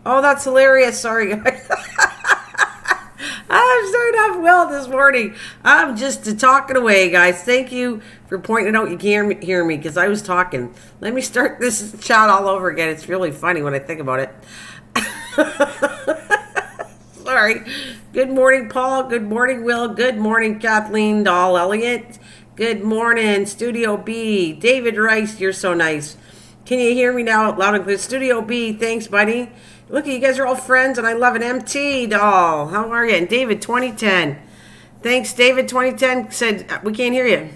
Oh, that's hilarious. Sorry, guys. I'm starting off well this morning. I'm just talking away, guys. Thank you for pointing out you can't hear me because I was talking. Let me start this chat all over again. It's really funny when I think about it. Sorry. Good morning, Paul. Good morning, Will. Good morning, Kathleen Doll Elliott. Good morning, Studio B. David Rice, you're so nice. Can you hear me now loud and clear? Studio B, thanks, buddy. Look, you guys are all friends, and I love an MT doll. How are you? And David, 2010. Thanks, David, 2010 said, we can't hear you.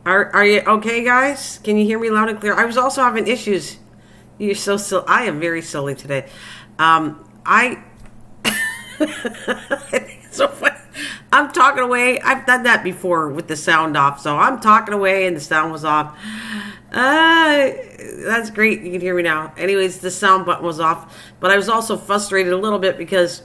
Are you okay, guys? Can you hear me loud and clear? I was also having issues. You're so silly. I am very silly today. It's so funny. I'm talking away. I've done that before with the sound off. So I'm talking away and the sound was off. That's great. You can hear me now. Anyways, the sound button was off. But I was also frustrated a little bit because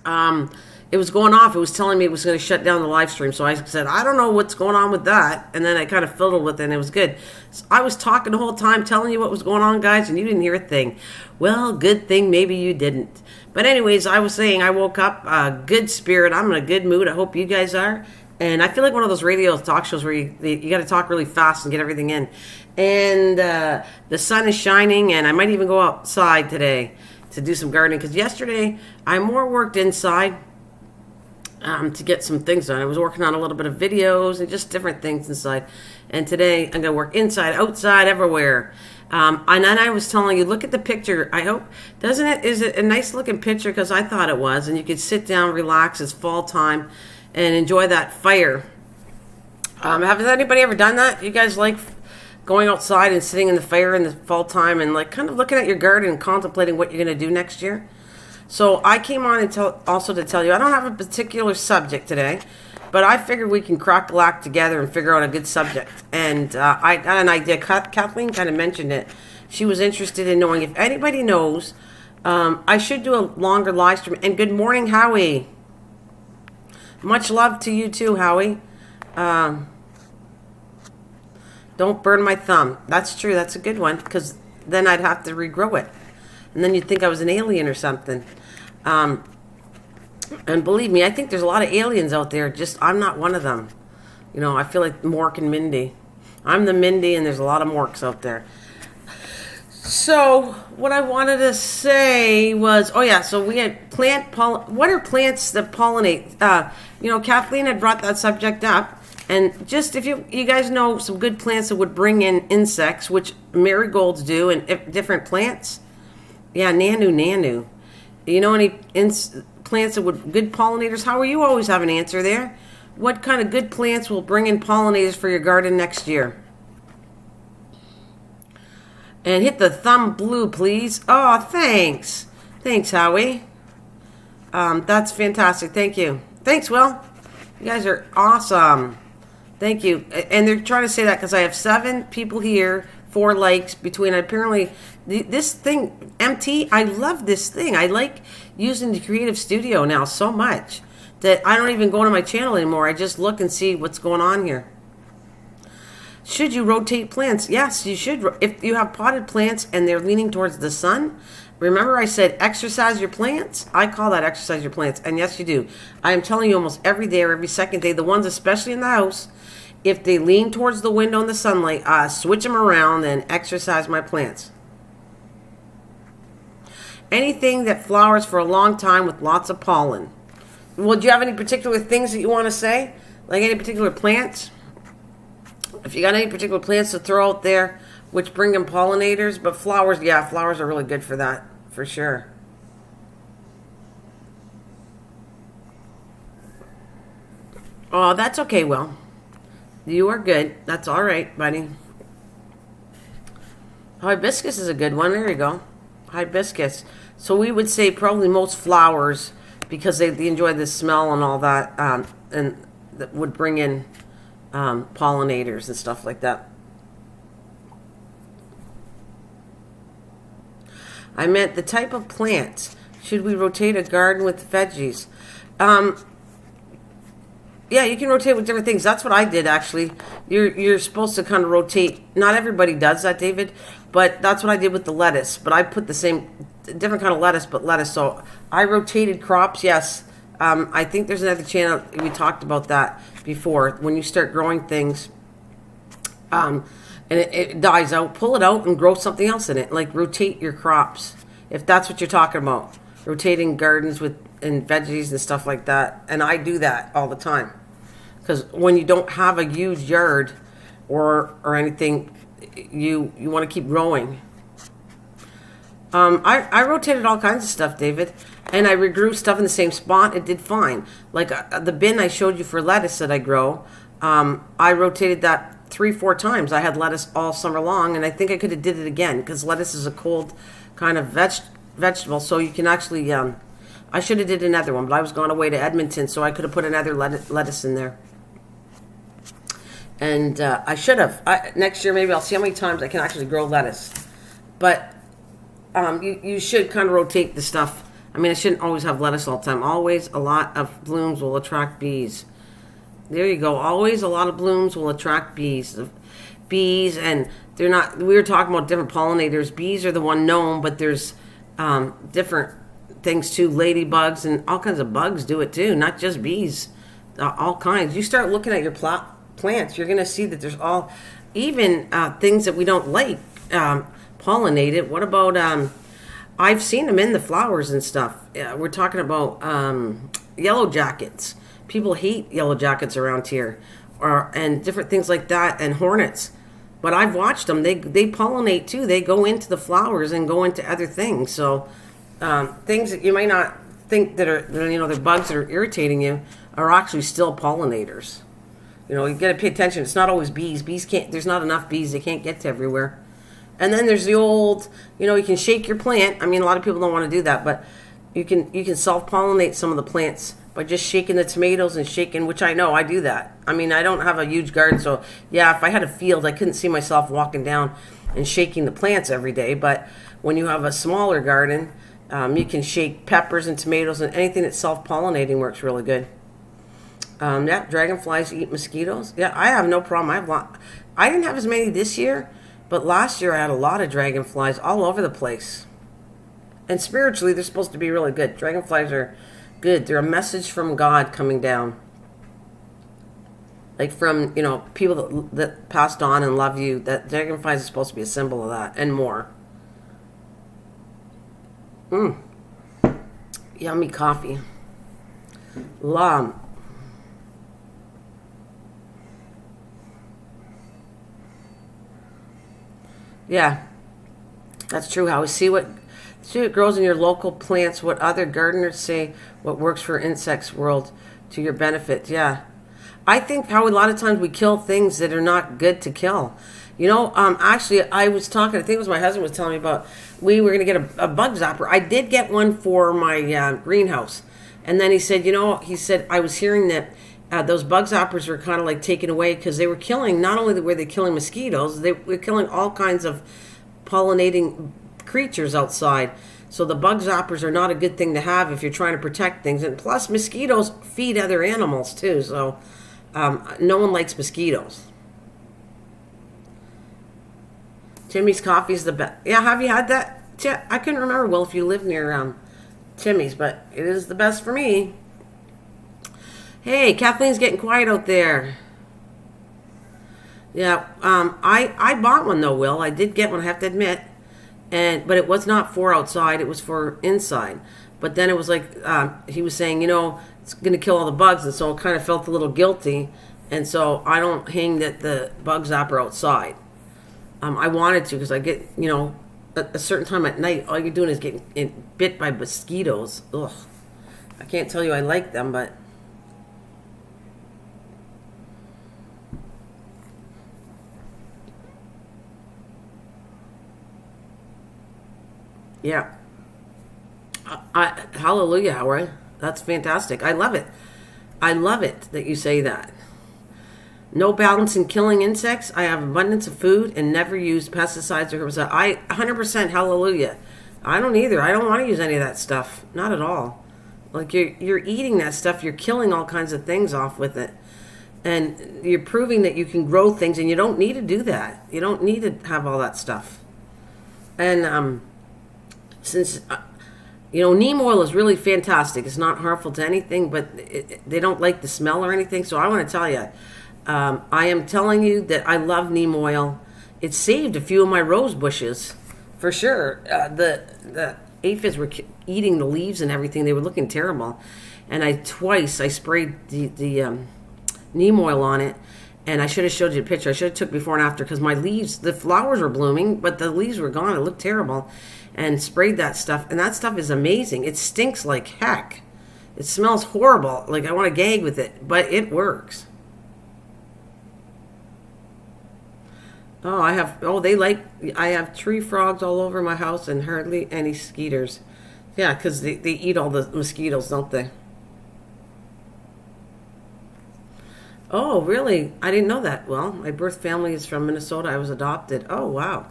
it was going off. It was telling me it was going to shut down the live stream. So I said, I don't know what's going on with that. And then I kind of fiddled with it and it was good. So I was talking the whole time, telling you what was going on, guys, and you didn't hear a thing. Well, good thing maybe you didn't. But anyways, I was saying I woke up good spirit. I'm in a good mood. I hope you guys are. And I feel like one of those radio talk shows where you got to talk really fast and get everything in. And the sun is shining, and I might even go outside today to do some gardening. Because yesterday, I more worked inside to get some things done. I was working on a little bit of videos and just different things inside. And today, I'm going to work inside, outside, everywhere. And then I was telling you, look at the picture. I hope, is it a nice looking picture? Because I thought it was. And you could sit down, relax. It's fall time. And enjoy that fire. Has anybody ever done that? You guys like going outside and sitting in the fire in the fall time and like kind of looking at your garden and contemplating what you're going to do next year? So I came on and also to tell you, I don't have a particular subject today, but I figured we can crack-a-lack together and figure out a good subject. And I got an idea. Kathleen kind of mentioned it. She was interested in knowing if anybody knows. I should do a longer live stream. And good morning, Howie. Much love to you too, Howie. Don't burn my thumb. That's true. That's a good one because then I'd have to regrow it. And then you'd think I was an alien or something. And believe me, I think there's a lot of aliens out there. Just I'm not one of them. You know, I feel like Mork and Mindy. I'm the Mindy and there's a lot of Morks out there. So what I wanted to say was, so we had what are plants that pollinate? Kathleen had brought that subject up. And just if you guys know some good plants that would bring in insects, which marigolds do, and different plants. Yeah, nanu. You know any plants that would, good pollinators? How are you always have an answer there? What kind of good plants will bring in pollinators for your garden next year? And hit the thumb blue, please. Oh, thanks. Thanks, Howie. That's fantastic. Thank you. Thanks, Will. You guys are awesome. Thank you. And they're trying to say that because I have 7 people here, 4 likes between. Apparently, this thing, MT, I love this thing. I like using the Creative Studio now so much that I don't even go to my channel anymore. I just look and see what's going on here. Should you rotate plants? Yes, you should. If you have potted plants and they're leaning towards the sun, remember I said exercise your plants? I call that exercise your plants. And yes, you do. I am telling you almost every day or every second day, the ones especially in the house, if they lean towards the window in the sunlight, switch them around and exercise my plants. Anything that flowers for a long time with lots of pollen. Well, do you have any particular things that you want to say? Like any particular plants? If you got any particular plants to throw out there, which bring in pollinators, but flowers, yeah, flowers are really good for that, for sure. Oh, that's okay, Will. You are good. That's all right, buddy. Hibiscus is a good one. There you go. Hibiscus. So we would say probably most flowers, because they enjoy the smell and all that, and that would bring in pollinators and stuff like that. I meant the type of plants. Should we rotate a garden with veggies? Yeah, you can rotate with different things. That's what I did, actually. You're supposed to kind of rotate. Not everybody does that, David. But that's what I did with the lettuce. But I put the same, different kind of lettuce, but lettuce. So I rotated crops, yes. I think there's another channel, we talked about that before. When you start growing things, and it dies out, pull it out and grow something else in it. Like rotate your crops, if that's what you're talking about. Rotating gardens and veggies and stuff like that. And I do that all the time. Because when you don't have a huge yard or anything, you want to keep growing. I rotated all kinds of stuff, David, and I regrew stuff in the same spot. It did fine. Like the bin I showed you for lettuce that I grow, I rotated that 3-4 times. I had lettuce all summer long, and I think I could have did it again because lettuce is a cold kind of vegetable, so you can actually. I should have did another one, but I was going away to Edmonton, so I could have put another lettuce in there. And I should have. Next year, maybe I'll see how many times I can actually grow lettuce. But you should kind of rotate the stuff. I mean, I shouldn't always have lettuce all the time. Always a lot of blooms will attract bees. There you go. Always a lot of blooms will attract bees. Bees, and they're not, we were talking about different pollinators. Bees are the one known, but there's different things too. Ladybugs and all kinds of bugs do it too, not just bees. All kinds. You start looking at your plants, you're going to see that there's all, even things that we don't like pollinated. What about, I've seen them in the flowers and stuff. We're talking about yellow jackets. People hate yellow jackets around here, and different things like that, and hornets. But I've watched them. They pollinate too. They go into the flowers and go into other things. So things that you might not think that are, they're bugs that are irritating you are actually still pollinators. You got to pay attention. It's not always bees. Bees can't, there's not enough bees. They can't get to everywhere. And then there's the old, you can shake your plant. I mean, a lot of people don't want to do that, but you can self-pollinate some of the plants by just shaking the tomatoes and shaking, which I know I do that. I mean, I don't have a huge garden, so yeah, if I had a field, I couldn't see myself walking down and shaking the plants every day. But when you have a smaller garden, you can shake peppers and tomatoes, and anything that's self-pollinating works really good. Yeah, dragonflies eat mosquitoes. Yeah, I have no problem. I didn't have as many this year, but last year I had a lot of dragonflies all over the place. And spiritually, they're supposed to be really good. Dragonflies are good. They're a message from God coming down. Like from, people that passed on and love you. That dragonflies is supposed to be a symbol of that and more. Yummy coffee. Yeah, that's true. Howie. See what grows in your local plants, what other gardeners say, what works for insects world to your benefit. Yeah. I think how a lot of times we kill things that are not good to kill. Actually, I was talking, I think it was my husband was telling me about, we were going to get a bug zapper. I did get one for my greenhouse. And then he said, I was hearing that those bug zappers were kind of like taken away because they were killing, not only were they killing mosquitoes, they were killing all kinds of pollinating creatures outside. So the bug zappers are not a good thing to have if you're trying to protect things. And plus, mosquitoes feed other animals too. So no one likes mosquitoes. Timmy's coffee is the best. Yeah, have you had that? I couldn't remember, Will, if you live near Timmy's, but it is the best for me. Hey, Kathleen's getting quiet out there. Yeah, I bought one though, Will. I did get one, I have to admit. But it was not for outside, it was for inside. But then it was like, he was saying, it's going to kill all the bugs, and so I kind of felt a little guilty. And so I don't hang the bug zapper outside. I wanted to because I get, at a certain time at night, all you're doing is getting bit by mosquitoes. Ugh. I can't tell you I like them, but... Yeah. Hallelujah, Howard. That's fantastic. I love it. I love it that you say that. No balance in killing insects. I have abundance of food and never use pesticides or herbicides. 100% hallelujah. I don't either. I don't want to use any of that stuff. Not at all. Like you're eating that stuff. You're killing all kinds of things off with it. And you're proving that you can grow things, and you don't need to do that. You don't need to have all that stuff. And since neem oil is really fantastic. It's not harmful to anything, but they don't like the smell or anything. So I want to tell you, I am telling you that I love neem oil. It saved a few of my rose bushes, for sure. The aphids were eating the leaves and everything. They were looking terrible. And I sprayed the neem oil on it. And I should have showed you a picture. I should have took before and after, because my leaves, the flowers were blooming, but the leaves were gone. It looked terrible. And sprayed that stuff. And that stuff is amazing. It stinks like heck. It smells horrible. Like I want to gag with it. But it works. Oh, I have tree frogs all over my house and hardly any skeeters. Yeah, because they eat all the mosquitoes, don't they? Oh, really? I didn't know that. Well, my birth family is from Minnesota. I was adopted. Oh, wow.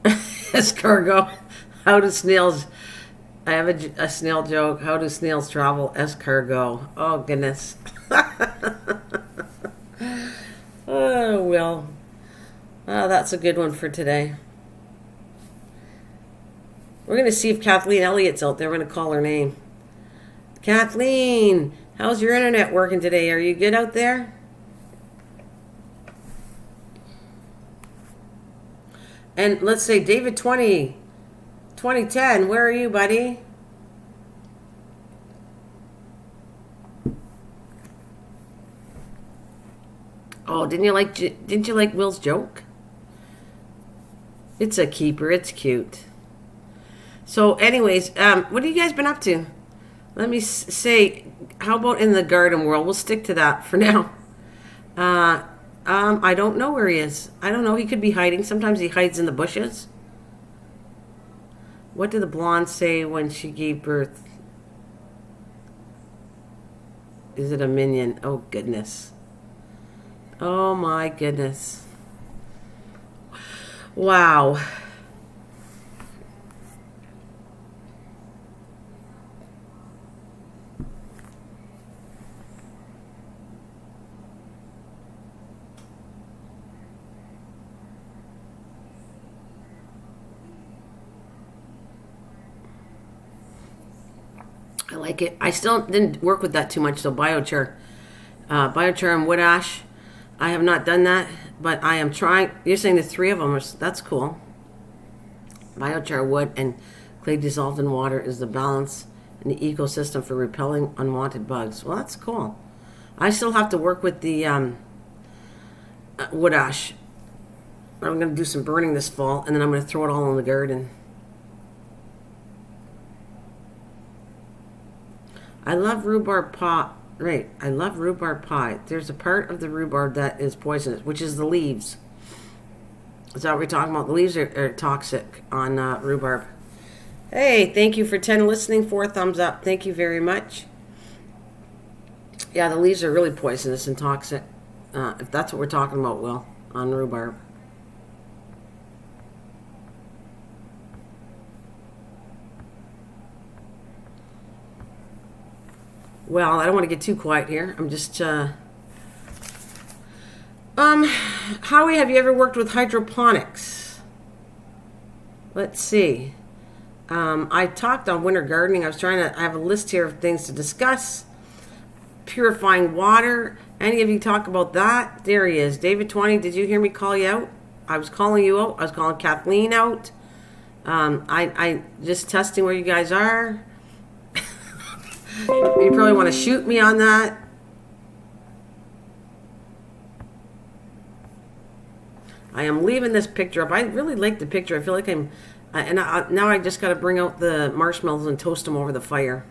Escargot. How do snails... I have a snail joke. How do snails travel? Escargot. Oh, goodness. Oh, well. Oh, that's a good one for today. We're going to see if Kathleen Elliott's out there. We're going to call her name. Kathleen, how's your internet working today? Are you good out there? And let's say David 2010, where are you, buddy? Oh, didn't you like Will's joke? It's a keeper. It's cute. So, anyways, what have you guys been up to? Let me say, how about in the garden world? We'll stick to that for now. I don't know where he is. I don't know. He could be hiding. Sometimes he hides in the bushes. What did the blonde say when she gave birth? Is it a minion? Oh, goodness. Oh, my goodness. Wow. I like it. I still didn't work with that too much, so biochar. Biochar and wood ash. I have not done that, but I am trying. You're saying the three of them that's cool. Biochar, wood, and clay dissolved in water is the balance in the ecosystem for repelling unwanted bugs. Well, that's cool. I still have to work with the wood ash. I'm going to do some burning this fall, and then I'm going to throw it all in the garden. I love rhubarb pie. Right, I love rhubarb pie. There's a part of the rhubarb that is poisonous, which is the leaves. Is that what we're talking about? The leaves are toxic on rhubarb. Hey, thank you for 10 listening. 4 thumbs up. Thank you very much. Yeah, the leaves are really poisonous and toxic. If that's what we're talking about, Will, on rhubarb. Well, I don't want to get too quiet here. I'm just, Howie, have you ever worked with hydroponics? Let's see. I talked on winter gardening. I have a list here of things to discuss. Purifying water. Any of you talk about that? There he is. David 20, did you hear me call you out? I was calling you out. I was calling Kathleen out. I just testing where you guys are. You probably want to shoot me on that. I am leaving this picture up. I really like the picture. I feel like now I just got to bring out the marshmallows and toast them over the fire.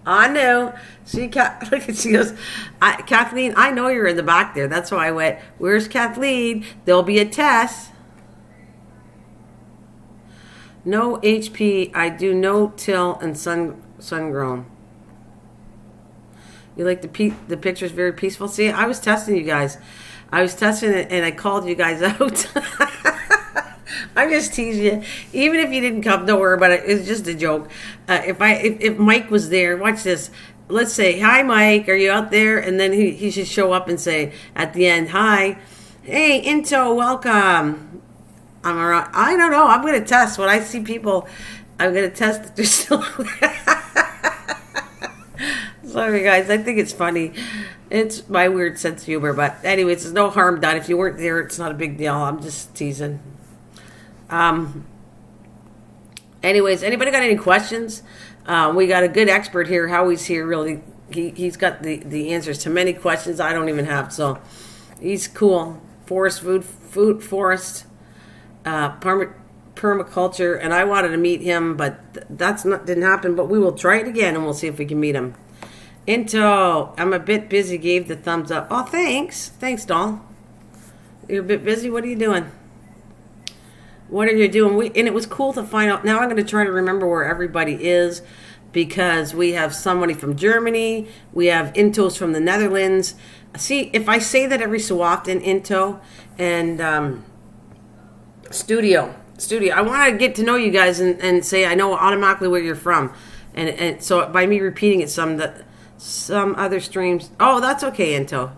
I know. See, look at she goes, Kathleen, I know you're in the back there. That's why I went, where's Kathleen? There'll be a test. No HP. I do no-till and sun-grown. You like the picture's very peaceful. See, I was testing you guys. I was testing it, and I called you guys out. I'm just teasing you. Even if you didn't come, don't worry about it. It's just a joke. If Mike was there, watch this. let's say, hi, Mike, are you out there? And then he should show up and say at the end, hi, hey, Into, welcome. I'm around. I don't know. I'm going to test. When I see people, I'm going to test that they're still Sorry, guys. I think it's funny. It's my weird sense of humor. But anyways, there's no harm done. If you weren't there, it's not a big deal. I'm just teasing. Anyways, anybody got any questions? We got a good expert here. Howie's here, really. He's got the answers to many questions I don't even have. So he's cool. Forest food forest, permaculture, and I wanted to meet him, but didn't happen. But we will try it again, and we'll see if we can meet him. Into, I'm a bit busy. Gave the thumbs up. Oh, thanks, doll. You're a bit busy. What are you doing? What are you doing? And it was cool to find out. Now I'm going to try to remember where everybody is, because we have somebody from Germany. We have Intos from the Netherlands. See, if I say that every so often, Into and Studio. I want to get to know you guys and say I know automatically where you're from. And so by me repeating it some other streams. Oh, that's okay, Into.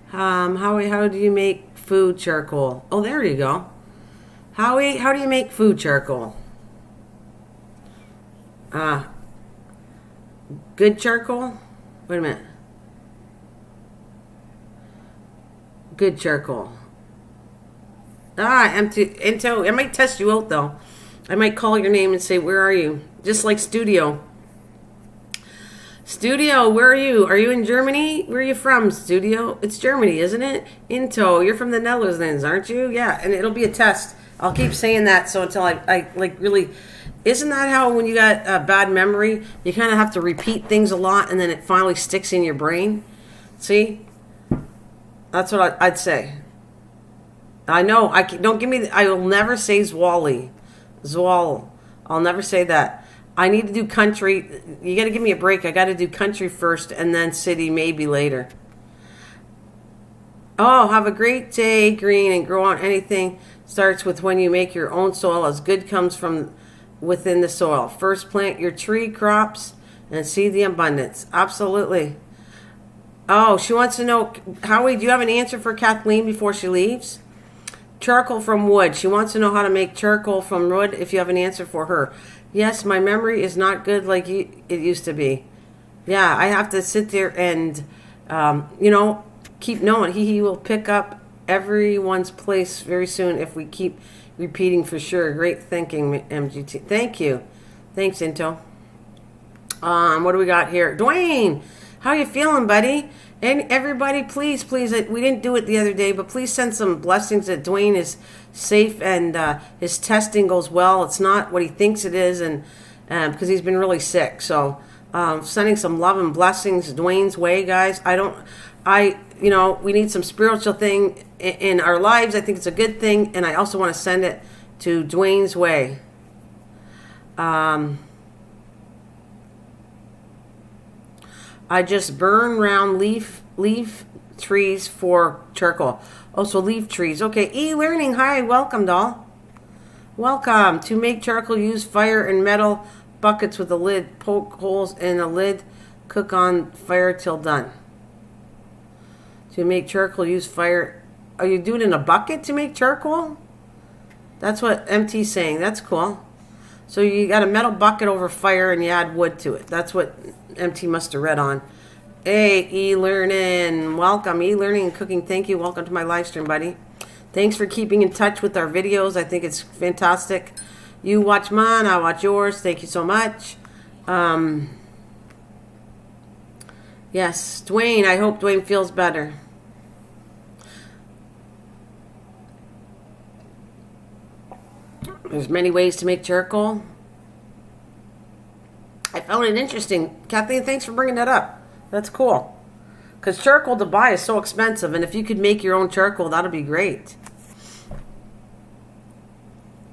How do you make food charcoal? Oh, there you go. Howie, how do you make food charcoal? Good charcoal? Wait a minute. Good charcoal. Into, I might test you out, though. I might call your name and say, where are you? Just like Studio. Studio, where are you? Are you in Germany? Where are you from, Studio? It's Germany, isn't it? Into, you're from the Netherlands, aren't you? Yeah, and it'll be a test. I'll keep saying that so until I like really... Isn't that how when you got a bad memory, you kind of have to repeat things a lot and then it finally sticks in your brain? See? That's what I'd say. I know. Don't give me... I will never say Zwally. Zwall. I'll never say that. I need to do country. You got to give me a break. I got to do country first and then city maybe later. Oh, have a great day, Green, and grow on anything. Starts with when you make your own soil, as good comes from within the soil. First, plant your tree crops and see the abundance. Absolutely. Oh, she wants to know, Howie, do you have an answer for Kathleen before she leaves? Charcoal from wood. She wants to know how to make charcoal from wood, if you have an answer for her. Yes, my memory is not good like it used to be. Yeah, I have to sit there and, keep knowing. He will pick up everyone's place very soon if we keep repeating for sure. Great thinking, MGT. Thank you. Thanks, Into. What do we got here? Dwayne, how you feeling, buddy? And everybody, please, we didn't do it the other day, but please send some blessings that Dwayne is safe and his testing goes well. It's not what he thinks it is, and because he's been really sick. So sending some love and blessings Dwayne's way, guys. We need some spiritual thing in our lives. I think it's a good thing, and I also want to send it to Dwayne's way. I just burn round leaf trees for charcoal. Oh, so leaf trees. Okay, e-learning. Hi, welcome, doll. Welcome. To make charcoal, use fire and metal buckets with a lid. Poke holes in a lid. Cook on fire till done. To make charcoal, use fire. Are you doing it in a bucket to make charcoal? That's what MT's saying. That's cool. So you got a metal bucket over fire and you add wood to it. That's what MT must have read on. Hey, e-learning. Welcome. E-learning and cooking. Thank you. Welcome to my live stream, buddy. Thanks for keeping in touch with our videos. I think it's fantastic. You watch mine, I watch yours. Thank you so much. Yes, Dwayne. I hope Dwayne feels better. There's many ways to make charcoal. I found it interesting. Kathleen, thanks for bringing that up. That's cool. Because charcoal to buy is so expensive, and if you could make your own charcoal, that'd be great.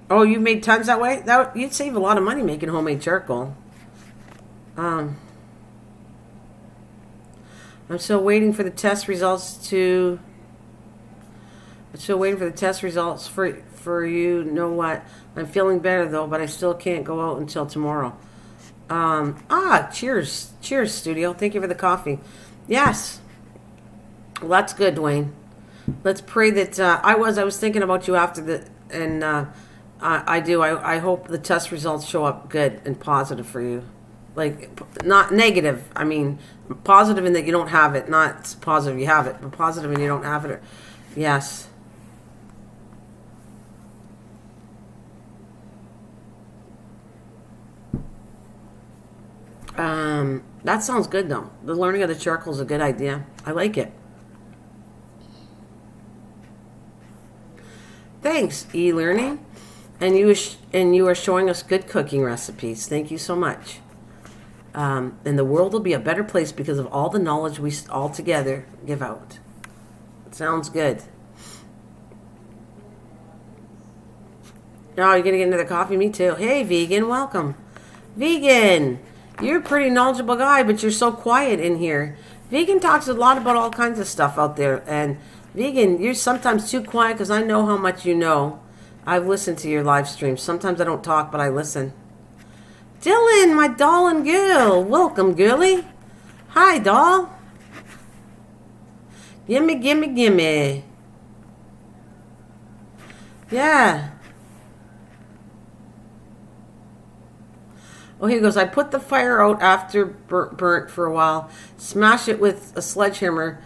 Oh, you made tons that way? You'd save a lot of money making homemade charcoal. I'm still waiting for the test results for you. Know what? I'm feeling better though, but I still can't go out until tomorrow. Cheers. Cheers, studio. Thank you for the coffee. Yes. Well, that's good, Dwayne. Let's pray that, I was thinking about you after the, and, I do. I hope the test results show up good and positive for you. Like, not negative. I mean, positive in that you don't have it. Not positive you have it, but positive and you don't have it. Yes. That sounds good, though. The learning of the charcoal is a good idea. I like it. Thanks, e-learning. And you are showing us good cooking recipes. Thank you so much. And the world will be a better place because of all the knowledge we all together give out. Sounds good. Oh, you're going to get into the coffee? Me too. Hey, Vegan, welcome. Vegan, you're a pretty knowledgeable guy, but you're so quiet in here. Vegan talks a lot about all kinds of stuff out there. And Vegan, you're sometimes too quiet because I know how much you know. I've listened to your live streams. Sometimes I don't talk, but I listen. Dylan, my doll and girl. Welcome, girlie. Hi, doll. Gimme, gimme, gimme. Yeah. Oh, here goes. I put the fire out after burnt for a while. Smash it with a sledgehammer.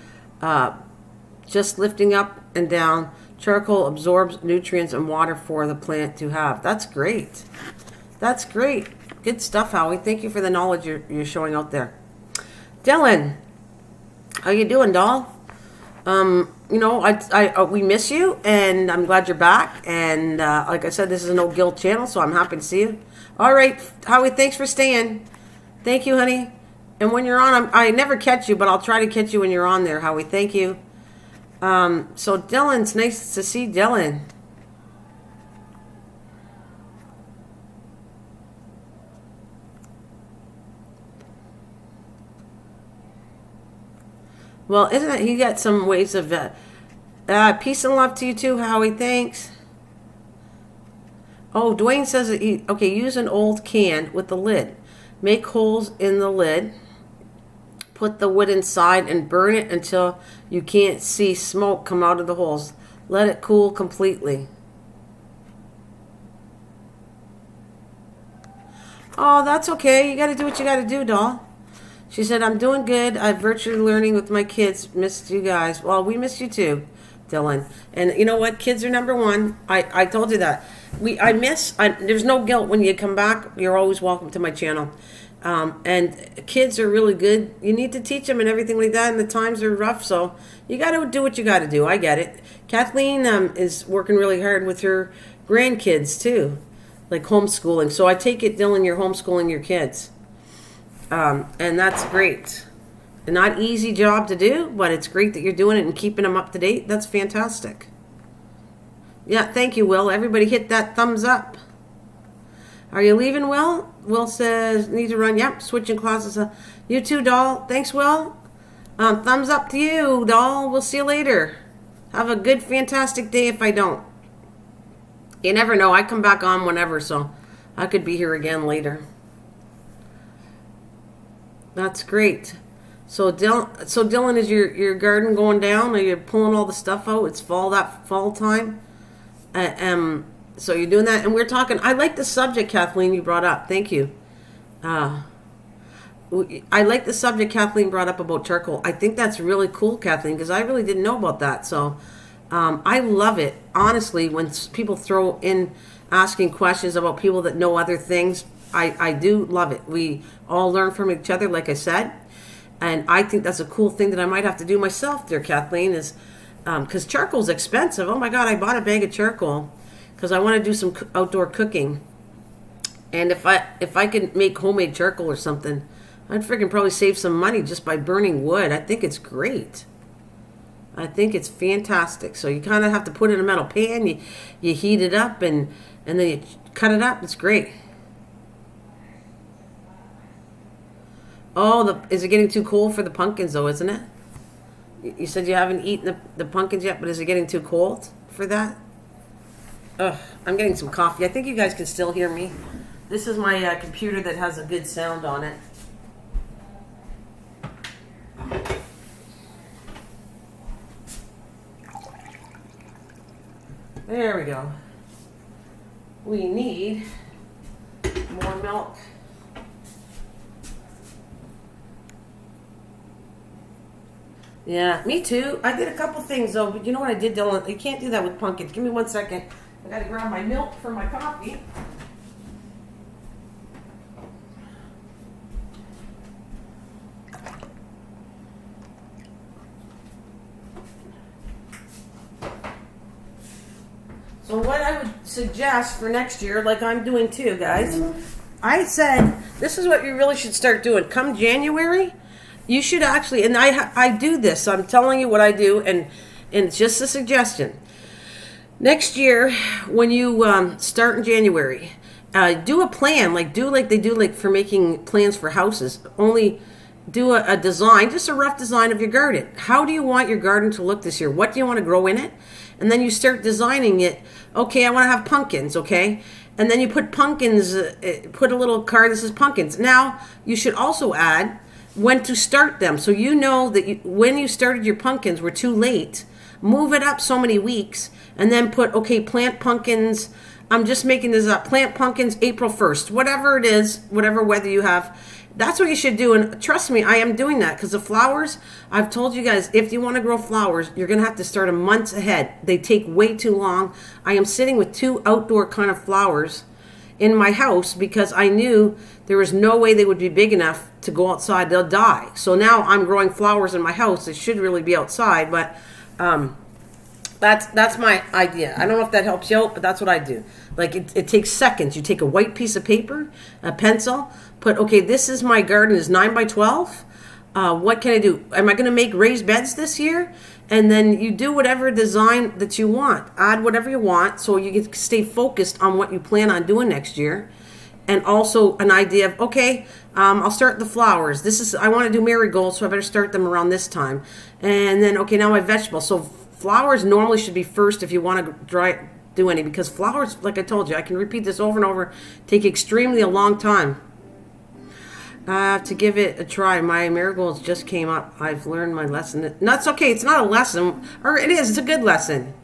Just lifting up and down. Charcoal absorbs nutrients and water for the plant to have. That's great. That's great. Good stuff, Howie. Thank you for the knowledge you're showing out there. Dylan, how you doing, doll? We miss you, and I'm glad you're back. And like I said, this is a no guilt channel, so I'm happy to see you. All right, Howie, thanks for staying. Thank you, honey. And when you're on, I never catch you, but I'll try to catch you when you're on there, Howie. Thank you. So Dylan, it's nice to see Dylan. Well, isn't it? He got some ways of peace and love to you too, Howie. Thanks. Oh, Dwayne says that use an old can with the lid. Make holes in the lid. Put the wood inside and burn it until you can't see smoke come out of the holes. Let it cool completely. Oh, that's okay. You got to do what you got to do, doll. She said, I'm doing good. I'm virtually learning with my kids. Missed you guys. Well, we missed you too, Dylan. And you know what? Kids are number one. I told you that. There's no guilt when you come back. You're always welcome to my channel. And kids are really good. You need to teach them and everything like that. And the times are rough. So you got to do what you got to do. I get it. Kathleen is working really hard with her grandkids too. Like homeschooling. So I take it, Dylan, you're homeschooling your kids. And that's great. A not easy job to do, but it's great that you're doing it and keeping them up to date. That's fantastic. Yeah, thank you, Will. Everybody hit that thumbs up. Are you leaving, Will? Will says, need to run. Yep, switching classes. You too, doll. Thanks, Will. Thumbs up to you, doll. We'll see you later. Have a good, fantastic day if I don't. You never know. I come back on whenever, so I could be here again later. That's great. So Dylan, is your garden going down? Are you pulling all the stuff out? It's fall time. So you're doing that, and we're talking. I like the subject, Kathleen, you brought up. Thank you. I like the subject Kathleen brought up about charcoal. I think that's really cool, Kathleen, because I really didn't know about that. So I love it, honestly, when people throw in asking questions about people that know other things. I do love it. We all learn from each other, like I said. And I think that's a cool thing that I might have to do myself there, Kathleen, is because charcoal's expensive. Oh, my God, I bought a bag of charcoal because I want to do some outdoor cooking. And if I could make homemade charcoal or something, I'd freaking probably save some money just by burning wood. I think it's great. I think it's fantastic. So you kind of have to put it in a metal pan. You heat it up, and then you cut it up. It's great. Oh, is it getting too cold for the pumpkins, though, isn't it? You said you haven't eaten the pumpkins yet, but is it getting too cold for that? Ugh, I'm getting some coffee. I think you guys can still hear me. This is my computer that has a good sound on it. There we go. We need more milk. Yeah, me too. I did a couple things though, but you know what I did, Dylan? You can't do that with pumpkins. Give me 1 second. I gotta grab my milk for my coffee. So what I would suggest for next year, like I'm doing too, guys, I said this is what you really should start doing. Come January, you should actually, and I do this. I'm telling you what I do, and it's just a suggestion. Next year, when you start in January, do a plan, like they do like for making plans for houses. Only do a design, just a rough design of your garden. How do you want your garden to look this year? What do you want to grow in it? And then you start designing it. Okay, I want to have pumpkins, okay? And then you put pumpkins, put a little card that says pumpkins. Now, you should also add when to start them. So you know that when you started your pumpkins were too late. Move it up so many weeks and then put, okay, plant pumpkins. I'm just making this up. Plant pumpkins April 1st. Whatever it is, whatever weather you have. That's what you should do. And trust me, I am doing that because the flowers, I've told you guys, if you want to grow flowers, you're going to have to start a month ahead. They take way too long. I am sitting with 2 outdoor kind of flowers in my house because I knew there was no way they would be big enough to go outside. They'll die. So now I'm growing flowers in my house. They should really be outside, but that's my idea. I don't know if that helps you out, but that's what I do. Like it takes seconds. You take a white piece of paper, a pencil, put, okay, this is my garden is 9 by 12. What can I do? Am I going to make raised beds this year? And then you do whatever design that you want. Add whatever you want so you can stay focused on what you plan on doing next year. And also an idea of, okay, I'll start the flowers. I want to do marigolds, so I better start them around this time. And then, okay, now my vegetables. So flowers normally should be first if you want to do any, because flowers, like I told you, I can repeat this over and over, take extremely a long time. To give it a try. My marigolds just came up. I've learned my lesson. No, it's okay. It's not a lesson. Or it is. It's a good lesson.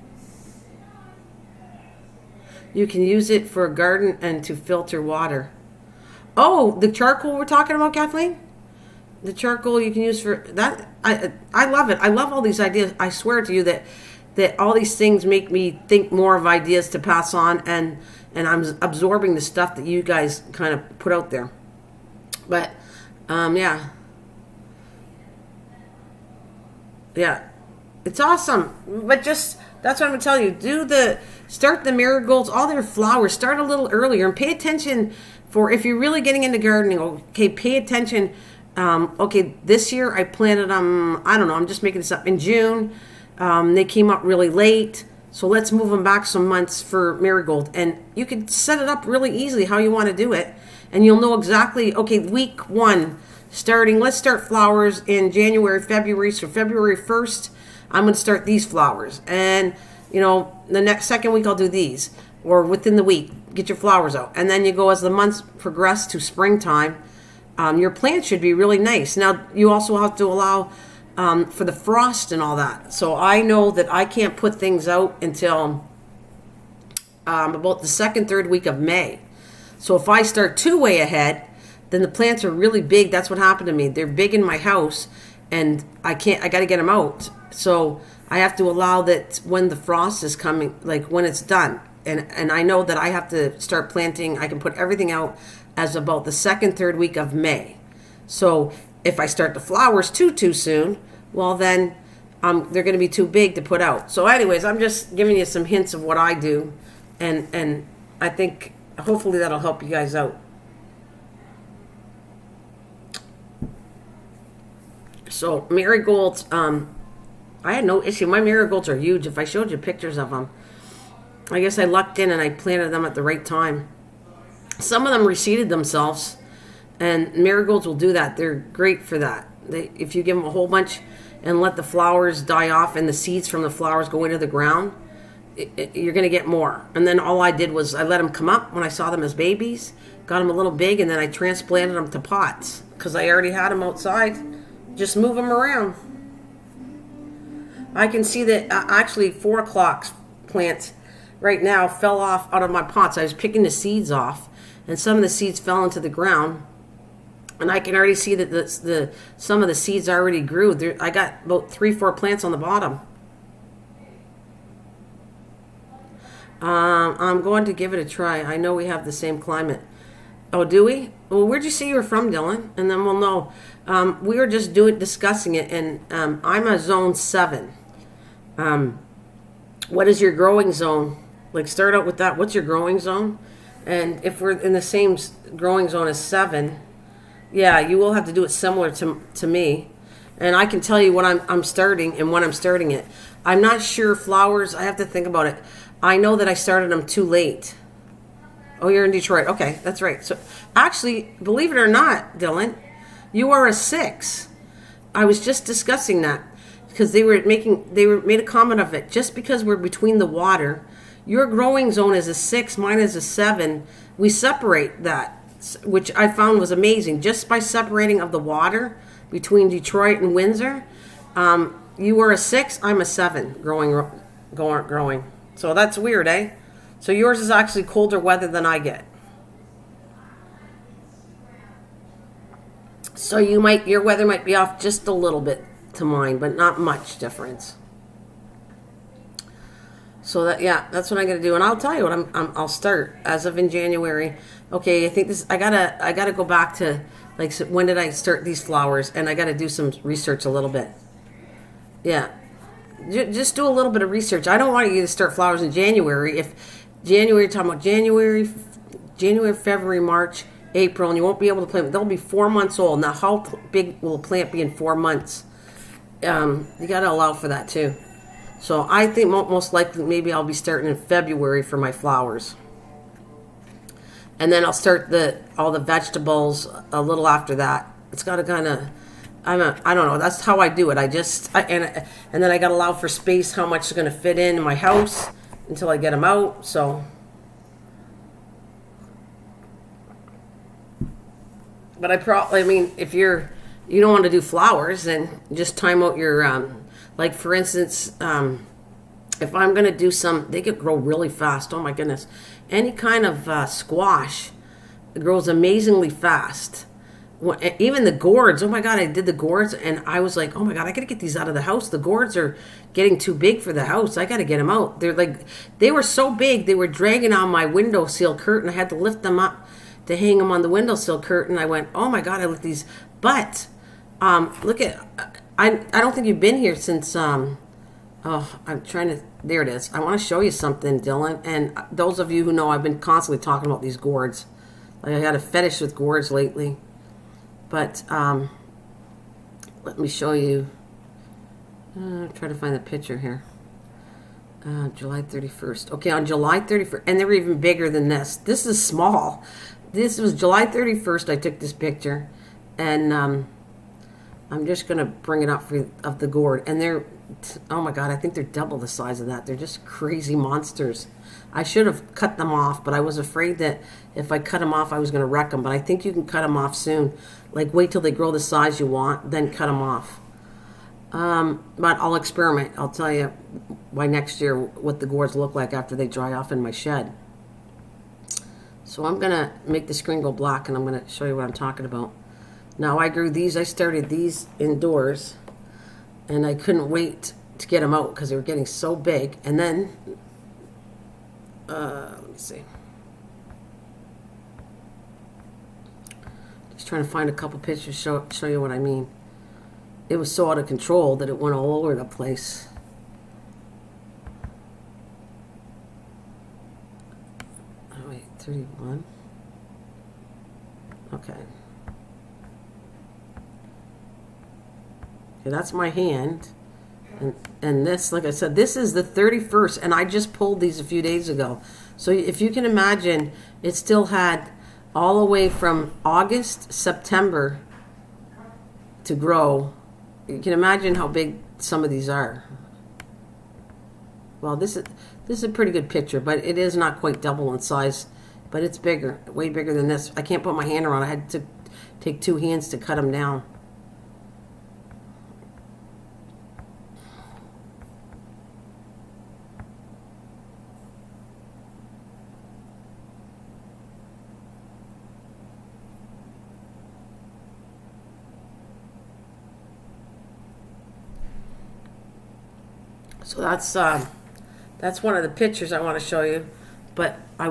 You can use it for a garden and to filter water. Oh, the charcoal we're talking about, Kathleen? The charcoal you can use for that. I love it. I love all these ideas. I swear to you that all these things make me think more of ideas to pass on, and I'm absorbing the stuff that you guys kind of put out there. But, yeah, it's awesome. But just, that's what I'm going to tell you. Start the marigolds, all their flowers, start a little earlier and pay attention for, if you're really getting into gardening, okay, pay attention. Okay, this year I planted them, I don't know, I'm just making this up, in June. They came up really late. So let's move them back some months for marigold. And you can set it up really easily how you want to do it. And you'll know exactly, okay, week 1, let's start flowers in January, February. So February 1st, I'm going to start these flowers. And, the second week I'll do these. Or within the week, get your flowers out. And then you go as the months progress to springtime. Your plants should be really nice. Now, you also have to allow for the frost and all that. So I know that I can't put things out until about the 2nd, 3rd week of May. So if I start too way ahead, then the plants are really big. That's what happened to me. They're big in my house, and I got to get them out. So I have to allow that when the frost is coming, like when it's done. And I know that I have to start planting. I can put everything out as about the 2nd, 3rd week of May. So if I start the flowers too soon, well then they're going to be too big to put out. So anyways, I'm just giving you some hints of what I do. And I think hopefully that'll help you guys out. So marigolds, I had no issue. My marigolds are huge. If I showed you pictures of them, I guess I lucked in and I planted them at the right time. Some of them reseeded themselves, and marigolds will do that. They're great for that. If you give them a whole bunch and let the flowers die off and the seeds from the flowers go into the ground, you're going to get more. And then all I did was I let them come up when I saw them as babies, got them a little big, and then I transplanted them to pots because I already had them outside. Just move them around. I can see that actually 4 o'clock plants right now fell off out of my pots. I was picking the seeds off, and some of the seeds fell into the ground. And I can already see that some of the seeds already grew. I got about 3-4 plants on the bottom. I'm going to give it a try. I know we have the same climate. Oh, do we? Well, where'd you say you were from, Dylan? And then we'll know. We were just discussing it, and I'm a zone 7. What is your growing zone? Like, start out with that. What's your growing zone? And if we're in the same growing zone as 7, yeah, you will have to do it similar to me. And I can tell you what I'm starting and when I'm starting it. I'm not sure flowers. I have to think about it. I know that I started them too late. Oh, you're in Detroit. Okay, that's right. So actually, believe it or not, Dylan, you are a 6. I was just discussing that because they made a comment of it. Just because we're between the water, your growing zone is a 6, mine is a 7. We separate that, which I found was amazing. Just by separating of the water between Detroit and Windsor, you were a 6, I'm a 7 growing. So that's weird, eh? So yours is actually colder weather than I get. So your weather might be off just a little bit to mine, but not much difference. So that's what I'm gonna do, and I'll tell you what I'll start as of in January. Okay, I think I gotta go back to like when did I start these flowers, and I gotta do some research a little bit. Yeah. Just do a little bit of research. I don't want you to start flowers in January. If January, you're talking about January, February, March, April, and you won't be able to plant. They'll be 4 months old. Now, how big will a plant be in 4 months? You got to allow for that too. So I think most likely maybe I'll be starting in February for my flowers. And then I'll start all the vegetables a little after that. It's got to kind of... I don't know. That's how I do it. And then I got to allow for space, how much is going to fit in my house until I get them out. So, but if you don't want to do flowers, then just time out your, like for instance, if I'm going to do they could grow really fast. Oh my goodness. Any kind of squash grows amazingly fast. Even the gourds, oh my God, I did the gourds and I was like, oh my God, I gotta get these out of the house. The gourds are getting too big for the house. I gotta get them out. They were so big, they were dragging on my windowsill curtain. I had to lift them up to hang them on the windowsill curtain. I went, oh my God, I left these. But, look at, I don't think you've been here since, I'm trying to, there it is. I want to show you something, Dylan. And those of you who know, I've been constantly talking about these gourds. Like I had a fetish with gourds lately. But let me show you. Try to find the picture here. July 31st. Okay, on July 31st. And they're even bigger than this. This is small. This was July 31st I took this picture. And I'm just going to bring it up of the gourd. And they're, oh my God, I think they're double the size of that. They're just crazy monsters. I should have cut them off, but I was afraid that if I cut them off, I was going to wreck them. But I think you can cut them off soon. Like, wait till they grow the size you want, then cut them off. But I'll experiment. I'll tell you by next year what the gourds look like after they dry off in my shed. So I'm going to make the screen go black, and I'm going to show you what I'm talking about. Now, I started these indoors, and I couldn't wait to get them out because they were getting so big. And then... let me see. Just trying to find a couple pictures show you what I mean. It was so out of control that it went all over the place. Oh wait, 31. Okay. Okay, that's my hand. And this, like I said, this is the 31st, and I just pulled these a few days ago. So if you can imagine, it still had all the way from August, September to grow. You can imagine how big some of these are. Well, this is a pretty good picture, but it is not quite double in size but it's bigger, way bigger than this. I can't put my hand around it. I had to take 2 hands to cut them down. So that's one of the pictures I want to show you. But I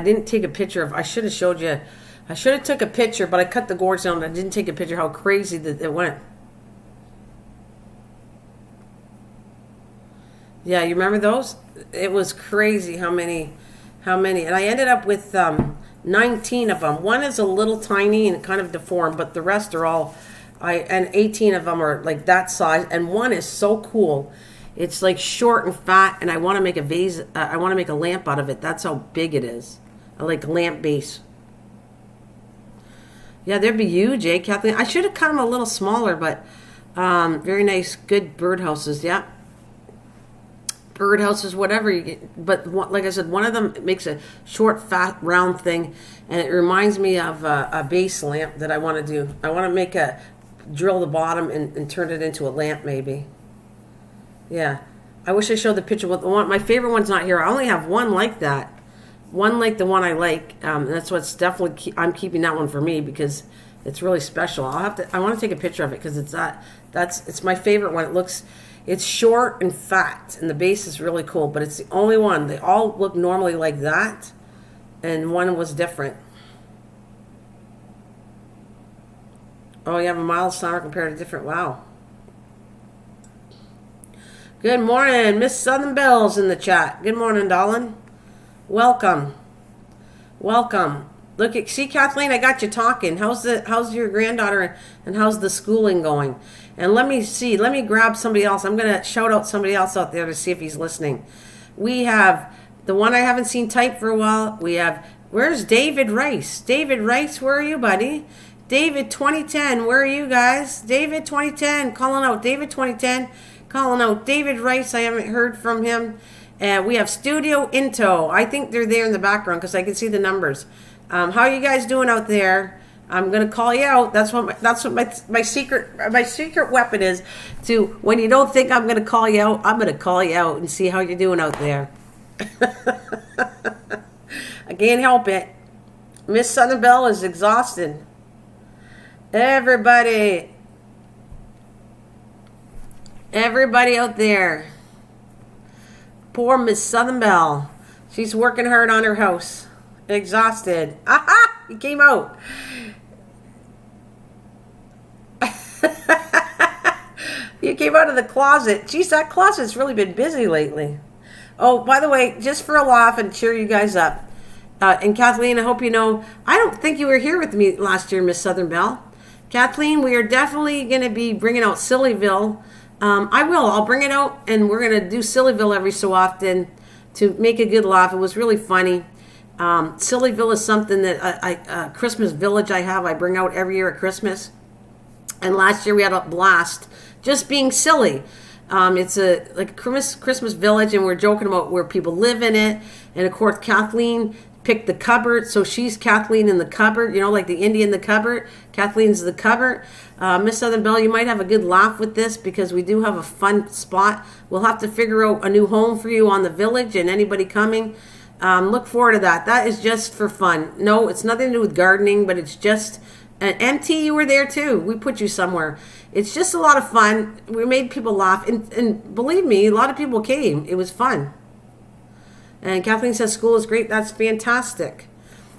didn't take a picture of. I should have showed you. I should have took a picture, but I cut the gourds down. And I didn't take a picture how crazy that it went. Yeah, you remember those? It was crazy how many, and I ended up with 19 of them. One is a little tiny and kind of deformed, but the rest are all, and 18 of them are like that size, and one is so cool. It's like short and fat, and I want to make a vase. I want to make a lamp out of it. That's how big it is. I like lamp base. Yeah, they'd be huge, eh, Kathleen? I should have cut them a little smaller, but very nice, good birdhouses. Yeah, birdhouses, whatever you get. But like I said, one of them makes a short, fat, round thing, and it reminds me of a base lamp that I want to do. I want to drill the bottom and turn it into a lamp, maybe. Yeah, I wish I showed the picture with the one. My favorite one's not here. I only have one like that, one like the one I like. That's what's definitely. I'm keeping that one for me because it's really special. I want to take a picture of it because it's my favorite one. It's short and fat, and the base is really cool. But it's the only one. They all look normally like that, and one was different. Oh, you have a mild sound compared to different. Wow. Good morning, Miss Southern Bell's in the chat. Good morning, darling. Welcome. See, Kathleen, I got you talking. How's your granddaughter and how's the schooling going? And let me grab somebody else. I'm gonna shout out somebody else out there to see if he's listening. We have the one I haven't seen type for a while. Where's David Rice? David Rice, where are you, buddy? David 2010, where are you guys? David 2010, calling out David 2010. Calling out David Rice. I haven't heard from him. We have Studio Into. I think they're there in the background because I can see the numbers. How are you guys doing out there? I'm gonna call you out. That's what my secret weapon is. To when you don't think I'm gonna call you out, I'm gonna call you out and see how you're doing out there. I can't help it. Miss Southern Belle is exhausted. Everybody out there. Poor Miss Southern Belle. She's working hard on her house. Exhausted. Aha! He came out. You came out of the closet. Geez, that closet's really been busy lately. Oh, by the way, just for a laugh and cheer you guys up. And Kathleen, I hope you know, I don't think you were here with me last year, Miss Southern Belle. Kathleen, we are definitely going to be bringing out Sillyville. I'll bring it out, and we're going to do Sillyville every so often to make a good laugh. It was really funny. Sillyville is something that Christmas village I bring out every year at Christmas. And last year we had a blast just being silly. It's a Christmas village, and we're joking about where people live in it. And of course, Kathleen picked the cupboard, so she's Kathleen in the cupboard, like the Indian in the cupboard. Kathleen's the cupboard. Miss Southern Belle, you might have a good laugh with this because we do have a fun spot. We'll have to figure out a new home for you on the village and anybody coming. Look forward to that. That is just for fun. No, it's nothing to do with gardening, but it's just... And MT, you were there too. We put you somewhere. It's just a lot of fun. We made people laugh. And believe me, a lot of people came. It was fun. And Kathleen says school is great. That's fantastic.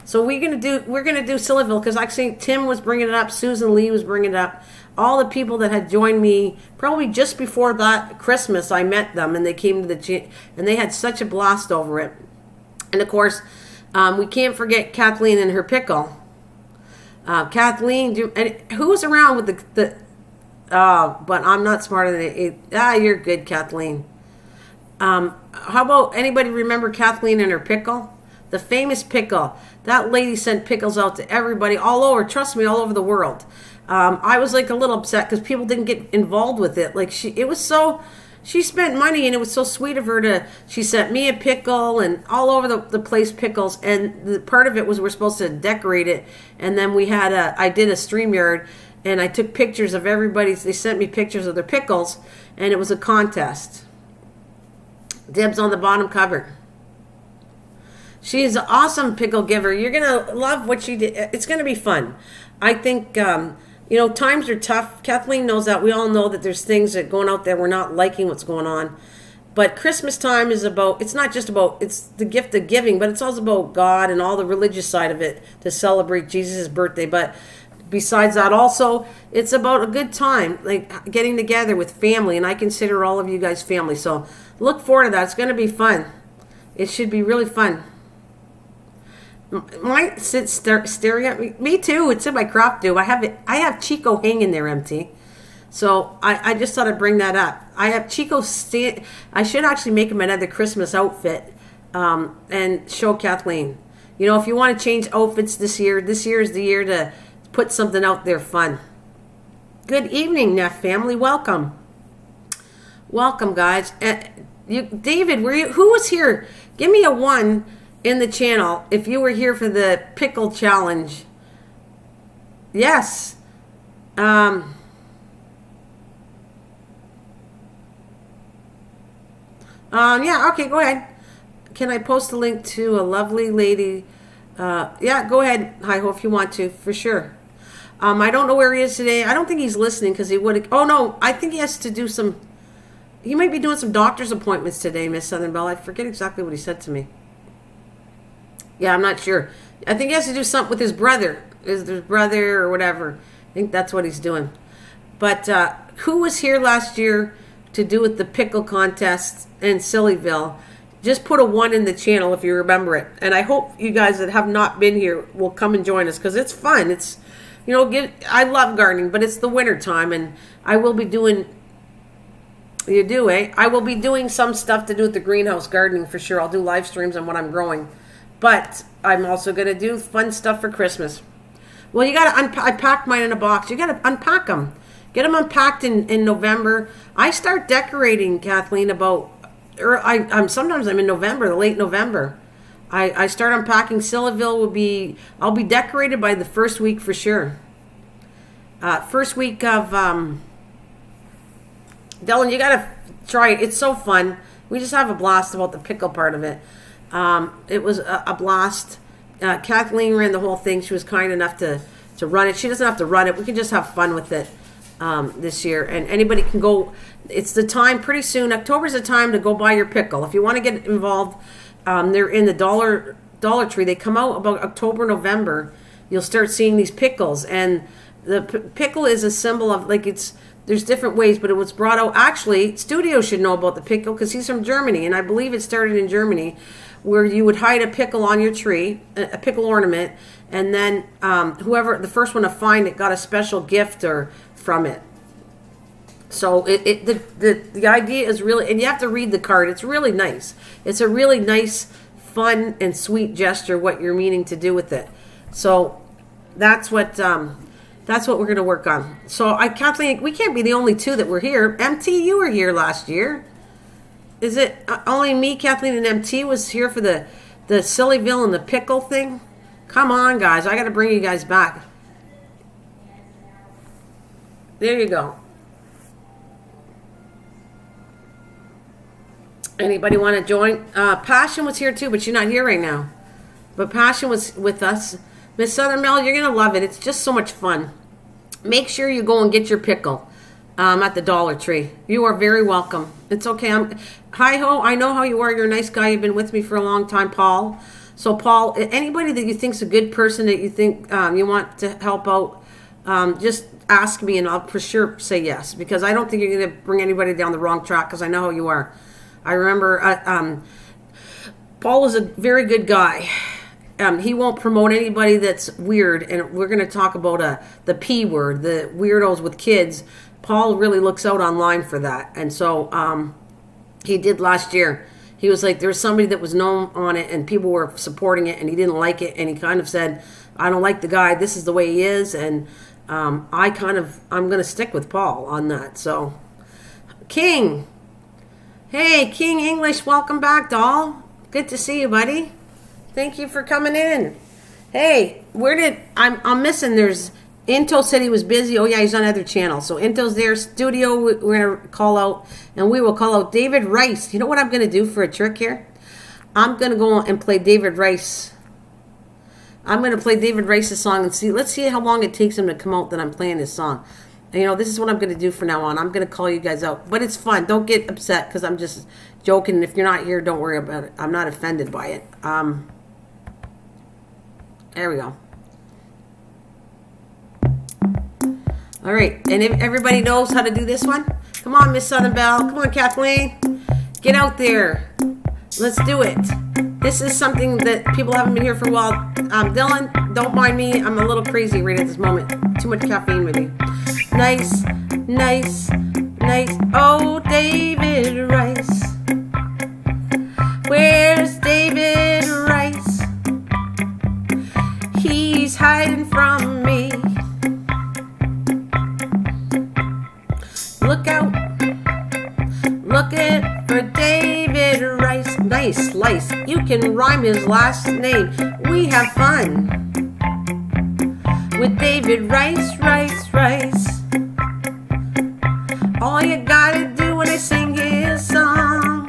So we're gonna do Sillyville because I think Tim was bringing it up, Susan Lee was bringing it up. All the people that had joined me probably just before that Christmas, I met them and they came to and they had such a blast over it. And of course, we can't forget Kathleen and her pickle. Kathleen, who was around with but I'm not smarter than it. You're good, Kathleen. How about anybody remember Kathleen and her pickle? The famous pickle. That lady sent pickles out to everybody all over. Trust me, all over the world. I was like a little upset because people didn't get involved with it. It was so. she spent money, and it was so sweet of her to. She sent me a pickle and all over the place pickles, and the part of it was we're supposed to decorate it, and then we had I did a StreamYard, and I took pictures of everybody's. They sent me pictures of their pickles, and it was a contest. Dibs on the bottom cover. She's an awesome pickle giver. You're gonna love what she did. It's gonna be fun. I think. Times are tough. Kathleen knows that. We all know that there's things that going out there we're not liking what's going on. But Christmas time is about, it's not just about, it's the gift of giving, but it's also about God and all the religious side of it to celebrate Jesus' birthday. But besides that, also, it's about a good time, like getting together with family. And I consider all of you guys family. So look forward to that. It's going to be fun. It should be really fun. Might sit staring at me. Me too. It's in my crop do. I have Chico hanging there empty. So I just thought I'd bring that up. I have Chico I should actually make him another Christmas outfit and show Kathleen. If you want to change outfits this year is the year to put something out there fun. Good evening, Neff family. Welcome. Welcome, guys. David, who was here? Give me a 1 in the channel if you were here for the pickle challenge. Yes. Yeah, okay, go ahead. Can I post a link to a lovely lady? Yeah, go ahead, Hi-Ho, if you want to, for sure. I don't know where he is today. I don't think he's listening because he would have... Oh, no, I think he has to do some... He might be doing some doctor's appointments today, Miss Southern Belle. I forget exactly what he said to me. Yeah, I'm not sure. I think he has to do something with his brother. His brother or whatever. I think that's what he's doing. But who was here last year to do with the pickle contest in Sillyville? Just put a 1 in the channel if you remember it. And I hope you guys that have not been here will come and join us because it's fun. It's, I love gardening, but it's the winter time, and I will be doing... You do, eh? I will be doing some stuff to do with the greenhouse gardening for sure. I'll do live streams on what I'm growing. But I'm also going to do fun stuff for Christmas. Well, you got to I packed mine in a box. You got to unpack them. Get them unpacked in November. I start decorating, Kathleen, sometimes I'm in November, late November. I start unpacking. Sillyville I'll be decorated by the first week for sure. First week of, Dylan, you got to try it. It's so fun. We just have a blast about the pickle part of it. It was a blast. Kathleen ran the whole thing. She was kind enough to run it. She doesn't have to run it. We can just have fun with it this year. And anybody can go. It's the time pretty soon. October's the time to go buy your pickle. If you want to get involved, they're in the Dollar Tree. They come out about October, November. You'll start seeing these pickles. And the pickle is a symbol of, there's different ways, but it was brought out. Actually, Studio should know about the pickle because he's from Germany. And I believe it started in Germany, where you would hide a pickle on your tree, a pickle ornament, and then whoever, the first one to find it, got a special gift from it. So the idea is really, and you have to read the card. It's really nice. It's a really nice, fun, and sweet gesture, what you're meaning to do with it. So that's what we're going to work on. So Kathleen, we can't be the only 2 that were here. MT, you were here last year. Is it only me, Kathleen, and MT was here for the Sillyville and the pickle thing? Come on, guys. I got to bring you guys back. There you go. Anybody want to join? Passion was here too, but she's not here right now. But Passion was with us. Miss Southern Belle, you're going to love it. It's just so much fun. Make sure you go and get your pickle at the Dollar Tree. You are very welcome. It's okay. Hi-ho, I know how you are. You're a nice guy. You've been with me for a long time, Paul. So, Paul, anybody that you think's a good person that you think you want to help out, just ask me and I'll for sure say yes. Because I don't think you're going to bring anybody down the wrong track because I know how you are. I remember Paul is a very good guy. He won't promote anybody that's weird, and we're going to talk about the P word, the weirdos with kids. Paul really looks out online for that, and so he did last year. He was like, there was somebody that was known on it, and people were supporting it, and he didn't like it, and he kind of said, I don't like the guy, this is the way he is, and I'm going to stick with Paul on that. So, King, Hey, King English, welcome back, doll. Good to see you, buddy. Thank you for coming in. Hey, I'm missing, there's, Into said he was busy. Oh yeah, he's on other channels. So Into's there, studio, we're going to call out, and we will call out David Rice. You know what I'm going to do for a trick here? I'm going to go and play David Rice. I'm going to play David Rice's song and let's see how long it takes him to come out that I'm playing his song. And, this is what I'm going to do from now on. I'm going to call you guys out. But it's fun. Don't get upset because I'm just joking. If you're not here, don't worry about it. I'm not offended by it. There we go. All right. And if everybody knows how to do this one, come on, Miss Southern Belle. Come on, Kathleen. Get out there. Let's do it. This is something that people haven't been here for a while. Dylan, don't mind me. I'm a little crazy right at this moment. Too much caffeine with me. Nice, nice, nice. Oh, David Rice. Where's David Rice? He's hiding from me. Look out. Looking for David Rice. Nice slice. You can rhyme his last name. We have fun with David Rice, Rice, Rice. All you gotta do when I sing his song,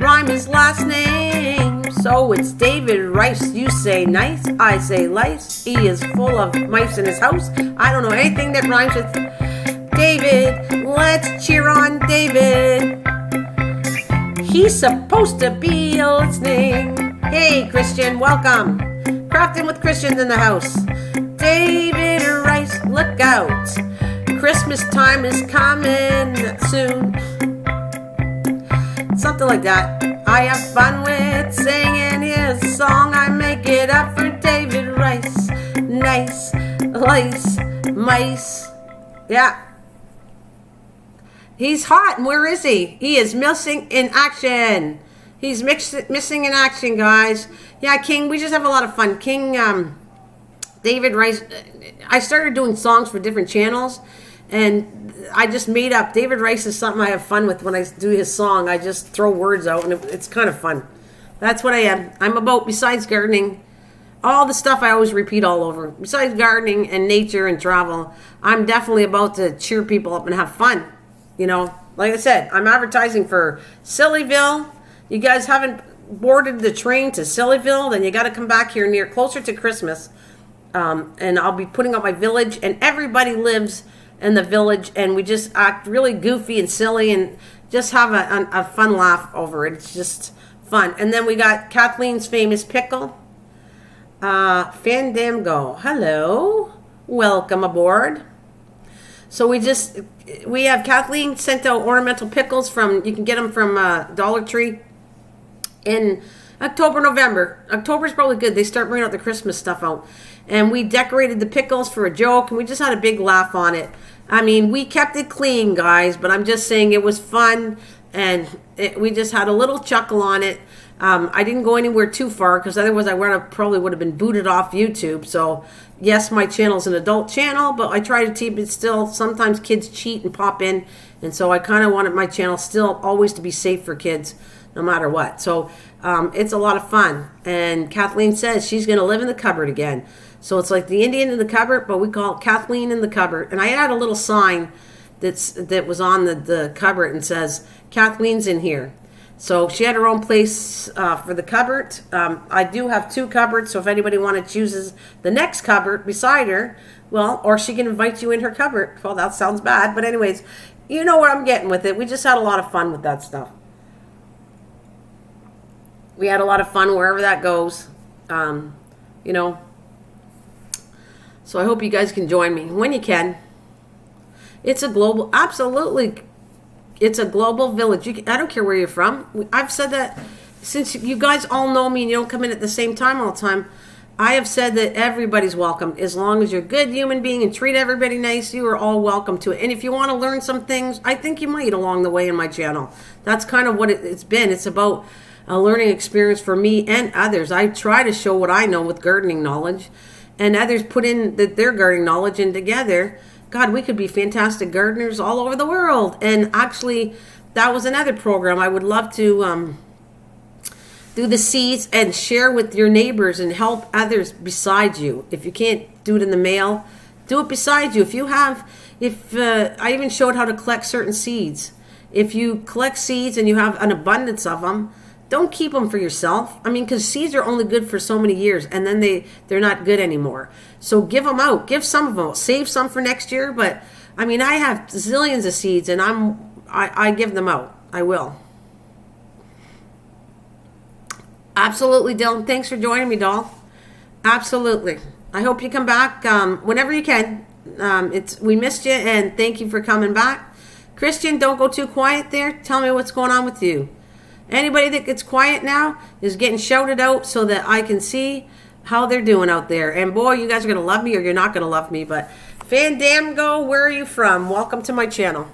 rhyme his last name. So it's David Rice. You say nice, I say lice. He is full of mice in his house. I don't know anything that rhymes with David. Let's cheer on David. He's supposed to be listening. Hey, Christian, welcome. Crafting with Christians in the house. David Rice, look out. Christmas time is coming soon. Something like that. I have fun with singing his song. I make it up for David Rice. Nice, lice, mice. Yeah. He's hot. And where is he? He is missing in action. He's missing in action, guys. Yeah, King, we just have a lot of fun. King, David Rice. I started doing songs for different channels, and I just made up. David Rice is something I have fun with when I do his song. I just throw words out, and it's kind of fun. That's what I am. I'm about, besides gardening, all the stuff I always repeat all over. Besides gardening and nature and travel, I'm definitely about to cheer people up and have fun. Like I said, I'm advertising for Sillyville. You guys haven't boarded the train to Sillyville, then you got to come back here closer to Christmas. And I'll be putting up my village, and everybody lives in the village, and we just act really goofy and silly and just have a fun laugh over it. It's just fun. And then we got Kathleen's famous pickle. Fandango. Hello. Welcome aboard. So we have Kathleen sent out ornamental pickles you can get them from Dollar Tree in October, November. October's probably good. They start bringing out the Christmas stuff out. And we decorated the pickles for a joke, and we just had a big laugh on it. I mean, we kept it clean, guys, but I'm just saying it was fun, and we just had a little chuckle on it. I didn't go anywhere too far, because otherwise I probably would have been booted off YouTube. So, yes, my channel's an adult channel, but I try to keep it still. Sometimes kids cheat and pop in, and so I kind of wanted my channel still always to be safe for kids, no matter what. So, it's a lot of fun. And Kathleen says she's going to live in the cupboard again. So it's like the Indian in the cupboard, but we call it Kathleen in the cupboard. And I had a little sign that was on the cupboard and says, Kathleen's in here. So she had her own place for the cupboard. I do have 2 cupboards, so if anybody chooses the next cupboard beside her, well, or she can invite you in her cupboard. Well, that sounds bad, but anyways, you know where I'm getting with it. We just had a lot of fun with that stuff. We had a lot of fun wherever that goes, So I hope you guys can join me when you can. It's a global, absolutely. It's a global village. I don't care where you're from. I've said that since you guys all know me and you don't come in at the same time all the time. I have said that everybody's welcome. As long as you're a good human being and treat everybody nice, you are all welcome to it. And if you want to learn some things, I think you might along the way in my channel. That's kind of what it's been. It's about a learning experience for me and others. I try to show what I know with gardening knowledge, and others put in their gardening knowledge, and together, God, we could be fantastic gardeners all over the world. And actually, that was another program. I would love to do the seeds and share with your neighbors and help others beside you. If you can't do it in the mail, do it beside you. I even showed how to collect certain seeds. If you collect seeds and you have an abundance of them, don't keep them for yourself. I mean, because seeds are only good for so many years, and then they're not good anymore. So give them out. Give some of them out. Save some for next year. But I mean, I have zillions of seeds, and I give them out. I will. Absolutely, Dylan. Thanks for joining me, doll. Absolutely. I hope you come back whenever you can. We missed you, and thank you for coming back. Christian, don't go too quiet there. Tell me what's going on with you. Anybody that gets quiet now is getting shouted out so that I can see how they're doing out there. And boy, you guys are going to love me or you're not going to love me. But Fandango, where are you from? Welcome to my channel.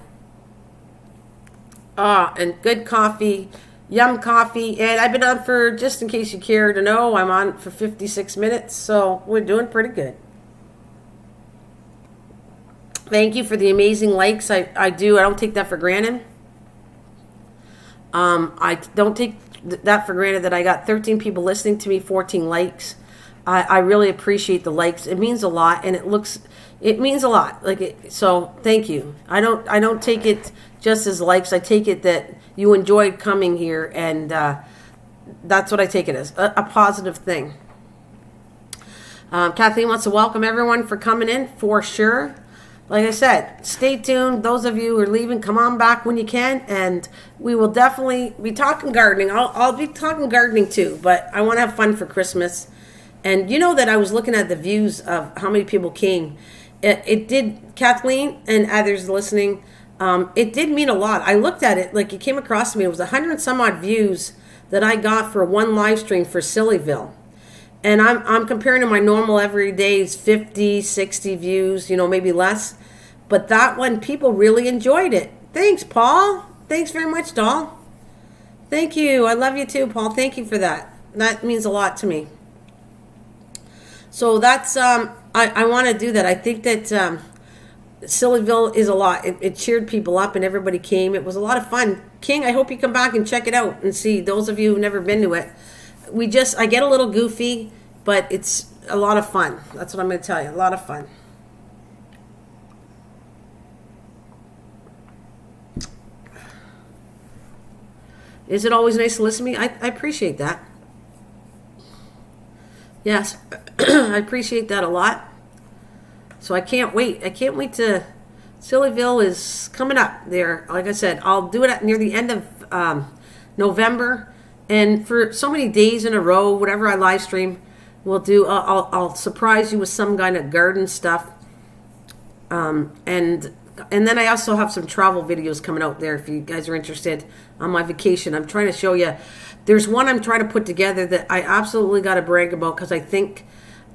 And good coffee. Yum coffee. And I've been on for, just in case you care to know, I'm on for 56 minutes. So we're doing pretty good. Thank you for the amazing likes. I don't take that for granted. I don't take that for granted that I got 13 people listening to me, 14 likes. I really appreciate the likes. It means a lot, and it means a lot. So thank you. I don't take it just as likes. I take it that you enjoyed coming here, and that's what I take it as, a positive thing. Kathleen wants to welcome everyone for coming in, for sure. Like I said, stay tuned. Those of you who are leaving, come on back when you can, and we will definitely be talking gardening. I'll be talking gardening too, but I want to have fun for Christmas. And you know that I was looking at the views of how many people came. It did, Kathleen and others listening, it did mean a lot. I looked at it, like it came across to me. It was 100 some odd views that I got for one live stream for Sillyville. And I'm comparing to my normal everyday's 50, 60 views, maybe less. But that one, people really enjoyed it. Thanks, Paul. Thanks very much, doll. Thank you. I love you too, Paul. Thank you for that. That means a lot to me. So that's, I want to do that. I think that Sillyville is a lot. It cheered people up and everybody came. It was a lot of fun. King, I hope you come back and check it out and see. Those of you who've never been to it. I get a little goofy, but it's a lot of fun. That's what I'm going to tell you. A lot of fun. Is it always nice to listen to me? I appreciate that. Yes, I appreciate that a lot. So I can't wait. I can't wait to... Sillyville is coming up there. Like I said, I'll do it near the end of November. And for so many days in a row, whatever I live stream, I'll surprise you with some kind of garden stuff. And then I also have some travel videos coming out there if you guys are interested on my vacation. I'm trying to show you. There's one I'm trying to put together that I absolutely got to brag about because I think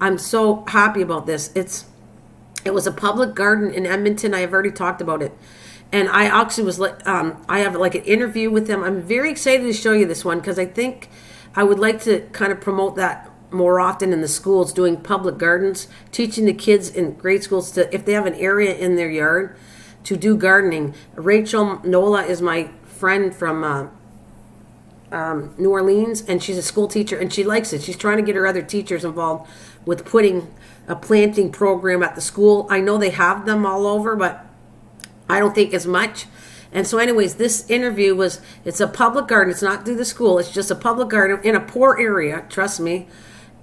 I'm so happy about this. It was a public garden in Edmonton. I have already talked about it. And I actually was I have like an interview with them. I'm very excited to show you this one because I think I would like to kind of promote that more often in the schools, doing public gardens, teaching the kids in grade schools to, if they have an area in their yard, to do gardening. Rachel Nola is my friend from New Orleans, and she's a school teacher, and she likes it. She's trying to get her other teachers involved with putting a planting program at the school. I know they have them all over, but I don't think as much. And so anyways, this interview it's a public garden. It's not through the school. It's just a public garden in a poor area, trust me.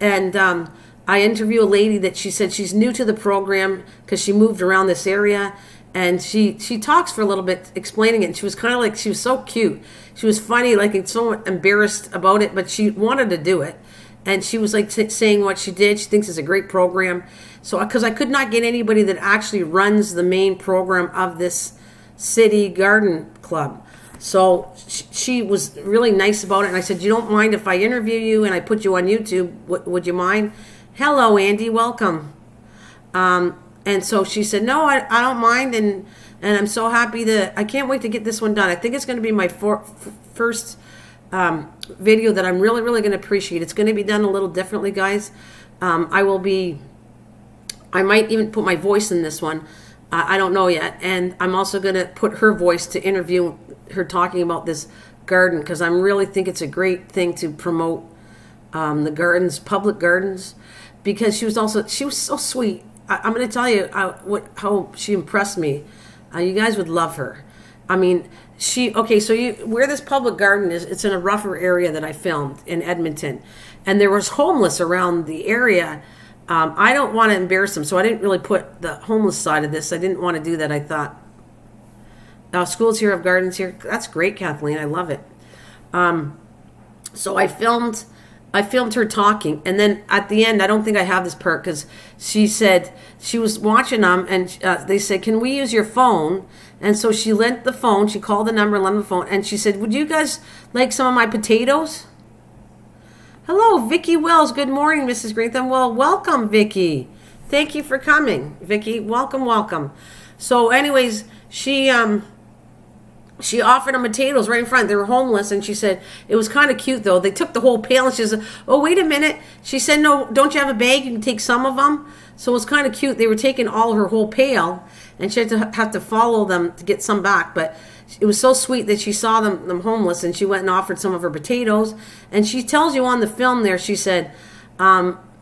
And I interview a lady that she said she's new to the program because she moved around this area. And she talks for a little bit explaining it. And she was kind of like, she was so cute. She was funny, like so embarrassed about it, but she wanted to do it. And she was like saying what she did. She thinks it's a great program. So, because I could not get anybody that actually runs the main program of this city garden club. So she was really nice about it. And I said, you don't mind if I interview you and I put you on YouTube? Would you mind? Hello, Andy. Welcome. And so she said, no, I don't mind. And I'm so happy I can't wait to get this one done. I think it's going to be my first video that I'm really, really going to appreciate. It's going to be done a little differently, guys. I might even put my voice in this one. I don't know yet. And I'm also going to put her voice to interview her talking about this garden because I really think it's a great thing to promote the gardens, public gardens, because she was so sweet. I'm going to tell you how she impressed me. You guys would love her. I mean, where this public garden is, it's in a rougher area that I filmed in Edmonton, and there was homeless around the area. I don't want to embarrass them, so I didn't really put the homeless side of this. I didn't want to do that. I thought, schools here have gardens here. That's great, Kathleen. I love it. So I filmed her talking, and then at the end, I don't think I have this part because she said she was watching them, and they said, "Can we use your phone?" And so she lent the phone. She called the number, lent the phone, and she said, "Would you guys like some of my potatoes?" Hello, Vicki Wells. Good morning, Mrs. Greenthumb. Well, welcome, Vicki. Thank you for coming, Vicki. Welcome, welcome. So, anyways, she offered them potatoes right in front. They were homeless, and she said, it was kind of cute, though. They took the whole pail, and she said, "Oh, wait a minute." She said, "No, don't you have a bag? You can take some of them." So it was kind of cute. They were taking all her whole pail, and she had to have to follow them to get some back. But it was so sweet that she saw them homeless, and she went and offered some of her potatoes. And she tells you on the film there, she said,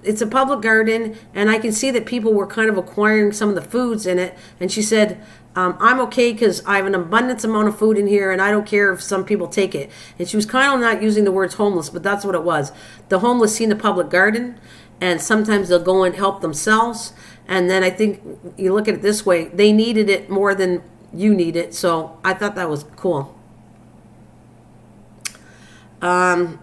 it's a public garden, and I can see that people were kind of acquiring some of the foods in it. And she said, I'm okay because I have an abundance amount of food in here, and I don't care if some people take it. And she was kind of not using the words homeless, but that's what it was. The homeless see the public garden, and sometimes they'll go and help themselves. And then I think you look at it this way, they needed it more than you need it. So I thought that was cool. Oh,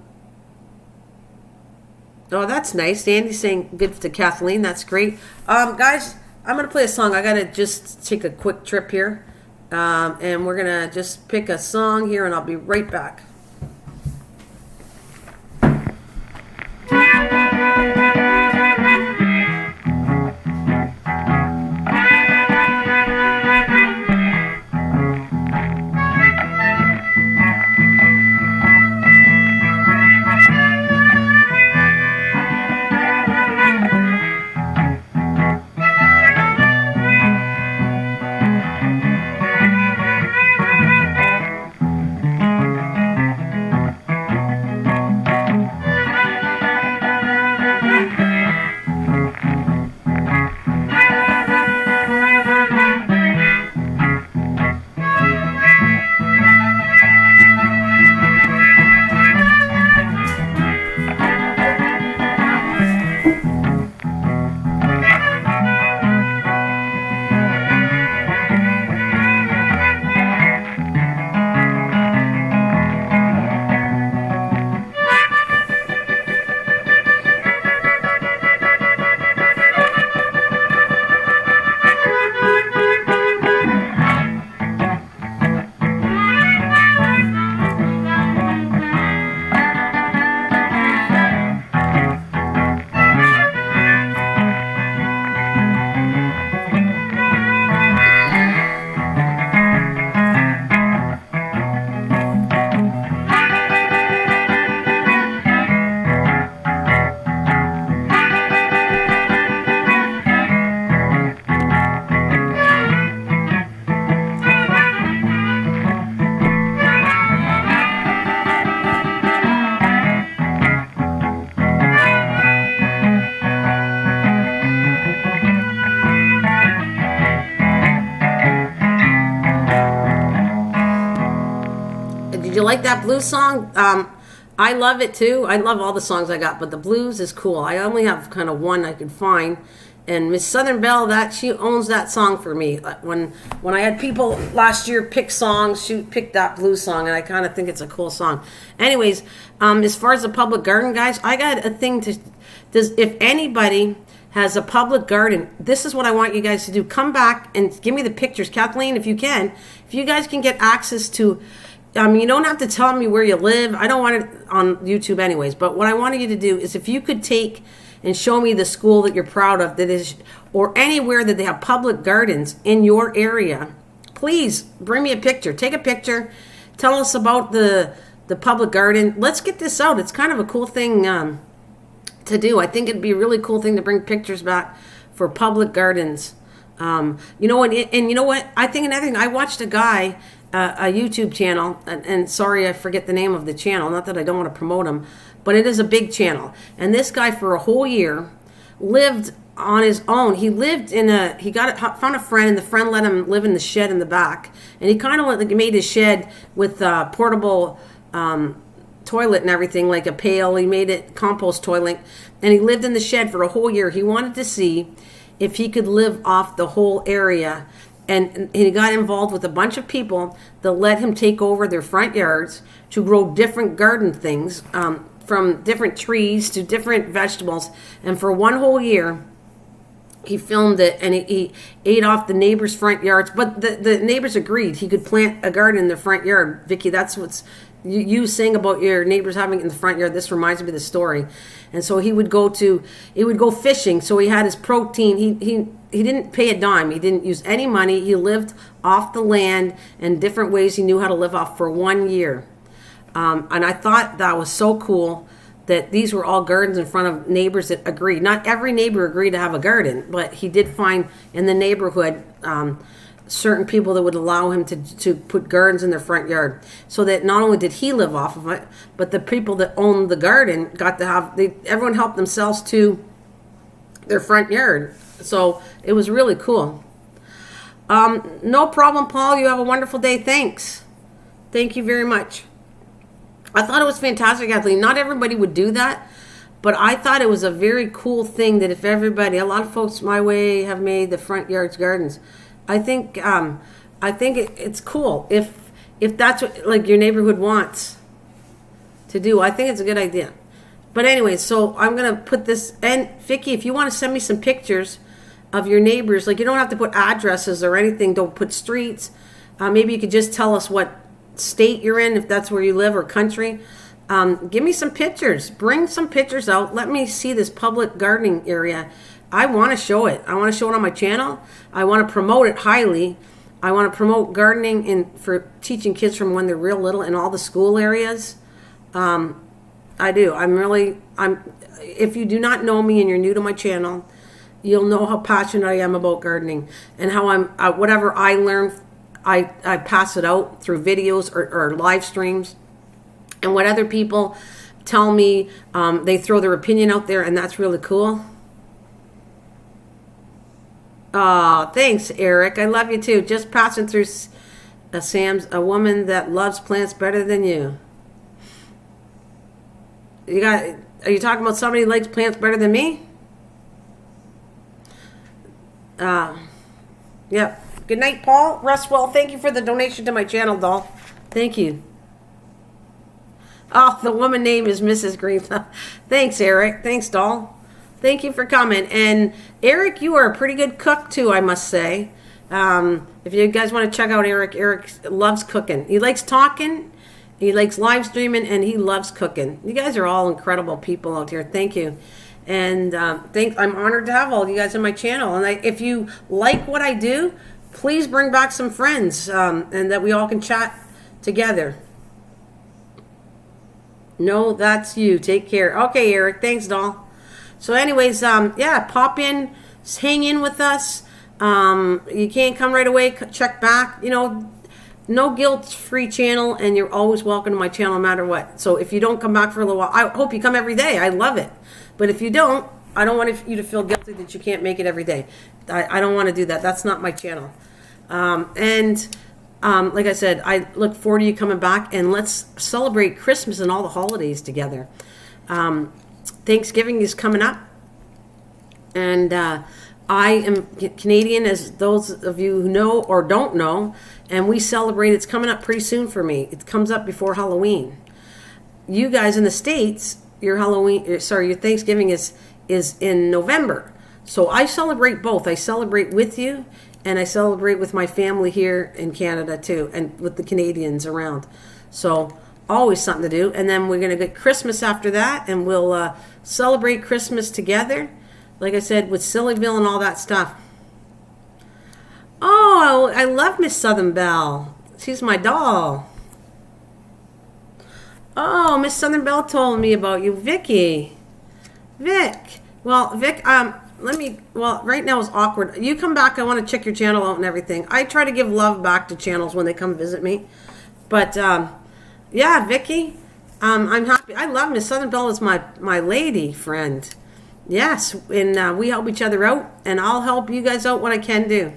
that's nice. Andy's saying good to Kathleen. That's great. Guys, I'm going to play a song. I got to just take a quick trip here. And we're going to just pick a song here, and I'll be right back. You like that blues song? I love it too. I love all the songs I got, but the blues is cool. I only have kind of one I could find, and Miss Southern Belle, that she owns that song for me. When I had people last year pick songs, she picked that blues song, and I kind of think it's a cool song. Anyways, as far as the public garden, guys, I got a thing if anybody has a public garden, this is what I want you guys to do. Come back and give me the pictures. Kathleen, if you guys can get access to, you don't have to tell me where you live. I don't want it on YouTube anyways. But what I wanted you to do is if you could take and show me the school that you're proud of that is, or anywhere that they have public gardens in your area, please bring me a picture. Take a picture. Tell us about the public garden. Let's get this out. It's kind of a cool thing to do. I think it'd be a really cool thing to bring pictures back for public gardens. And you know what? I think another thing, I watched a guy a YouTube channel, and sorry, I forget the name of the channel. Not that I don't want to promote him, but it is a big channel. And this guy, for a whole year, lived on his own. He lived in found a friend, and the friend let him live in the shed in the back. And he kind of like made his shed with portable toilet and everything, like a pail. He made it compost toilet, and he lived in the shed for a whole year. He wanted to see if he could live off the whole area. And he got involved with a bunch of people that let him take over their front yards to grow different garden things, from different trees to different vegetables. And for one whole year, he filmed it, and he ate off the neighbors' front yards. But the neighbors agreed he could plant a garden in their front yard. Vicky, that's what's you saying about your neighbors having it in the front yard. This reminds me of the story. And so he would go fishing. So he had his protein. He didn't pay a dime. He didn't use any money. He lived off the land and different ways he knew how to live off for 1 year. And I thought that was so cool that these were all gardens in front of neighbors that agreed. Not every neighbor agreed to have a garden, but he did find in the neighborhood certain people that would allow him to put gardens in their front yard, so that not only did he live off of it, but the people that owned the garden got to have, everyone helped themselves to their front yard. So it was really cool. No problem, Paul. You have a wonderful day. Thanks. Thank you very much. I thought it was fantastic, Kathleen. Not everybody would do that, but I thought it was a very cool thing that if everybody, a lot of folks my way have made the front yards gardens. I think it's cool if that's what like your neighborhood wants to do. I think it's a good idea. But anyway, so I'm gonna put this. And Vicky, if you want to send me some pictures of your neighbors, like you don't have to put addresses or anything. Don't put streets. Maybe you could just tell us what state you're in, if that's where you live, or country. Give me some pictures. Bring some pictures out. Let me see this public gardening area. I want to show it. I want to show it on my channel. I want to promote it highly. I want to promote gardening for teaching kids from when they're real little in all the school areas. I do. If you do not know me and you're new to my channel, you'll know how passionate I am about gardening, and how whatever I learn, I pass it out through videos or live streams. And what other people tell me, they throw their opinion out there, and that's really cool. Thanks, Eric. I love you too. Just passing through Sam's, a woman that loves plants better than you. Are you talking about somebody who likes plants better than me? Yep. Good night, Paul. Rest well. Thank you for the donation to my channel, doll. Thank you. Oh, the woman name is Mrs. Greenthumb. Thanks, Eric. Thanks, doll. Thank you for coming. And Eric, you are a pretty good cook too, I must say. If you guys want to check out Eric loves cooking. He likes talking, he likes live streaming, and he loves cooking. You guys are all incredible people out here. Thank you. And I'm honored to have all you guys on my channel. And if you like what I do, please bring back some friends, and that we all can chat together. No, that's you. Take care. Okay, Eric. Thanks, doll. So anyways, pop in, hang in with us. You can't come right away, check back. No guilt-free channel, and you're always welcome to my channel no matter what. So if you don't come back for a little while, I hope you come every day. I love it. But if you don't, I don't want you to feel guilty that you can't make it every day. I don't want to do that. That's not my channel. Like I said, I look forward to you coming back, and let's celebrate Christmas and all the holidays together. Thanksgiving is coming up, and I am Canadian, as those of you who know or don't know, and we celebrate. It's coming up pretty soon for me. It comes up before Halloween. You guys in the States, your Thanksgiving is in November. So I celebrate both. I celebrate with you, and I celebrate with my family here in Canada too, and with the Canadians around. So always something to do. And then we're going to get Christmas after that, and we'll celebrate Christmas together, like I said, with Sillyville and all that stuff. Oh, I love Miss Southern Belle. She's my doll. Oh, Miss Southern Belle told me about you, Vicky. Vic. Well, Vic, well, right now is awkward. You come back, I want to check your channel out and everything. I try to give love back to channels when they come visit me. But, yeah, Vicky, I'm happy. I love Miss Southern Belle is my lady friend. Yes, and we help each other out, and I'll help you guys out what I can do.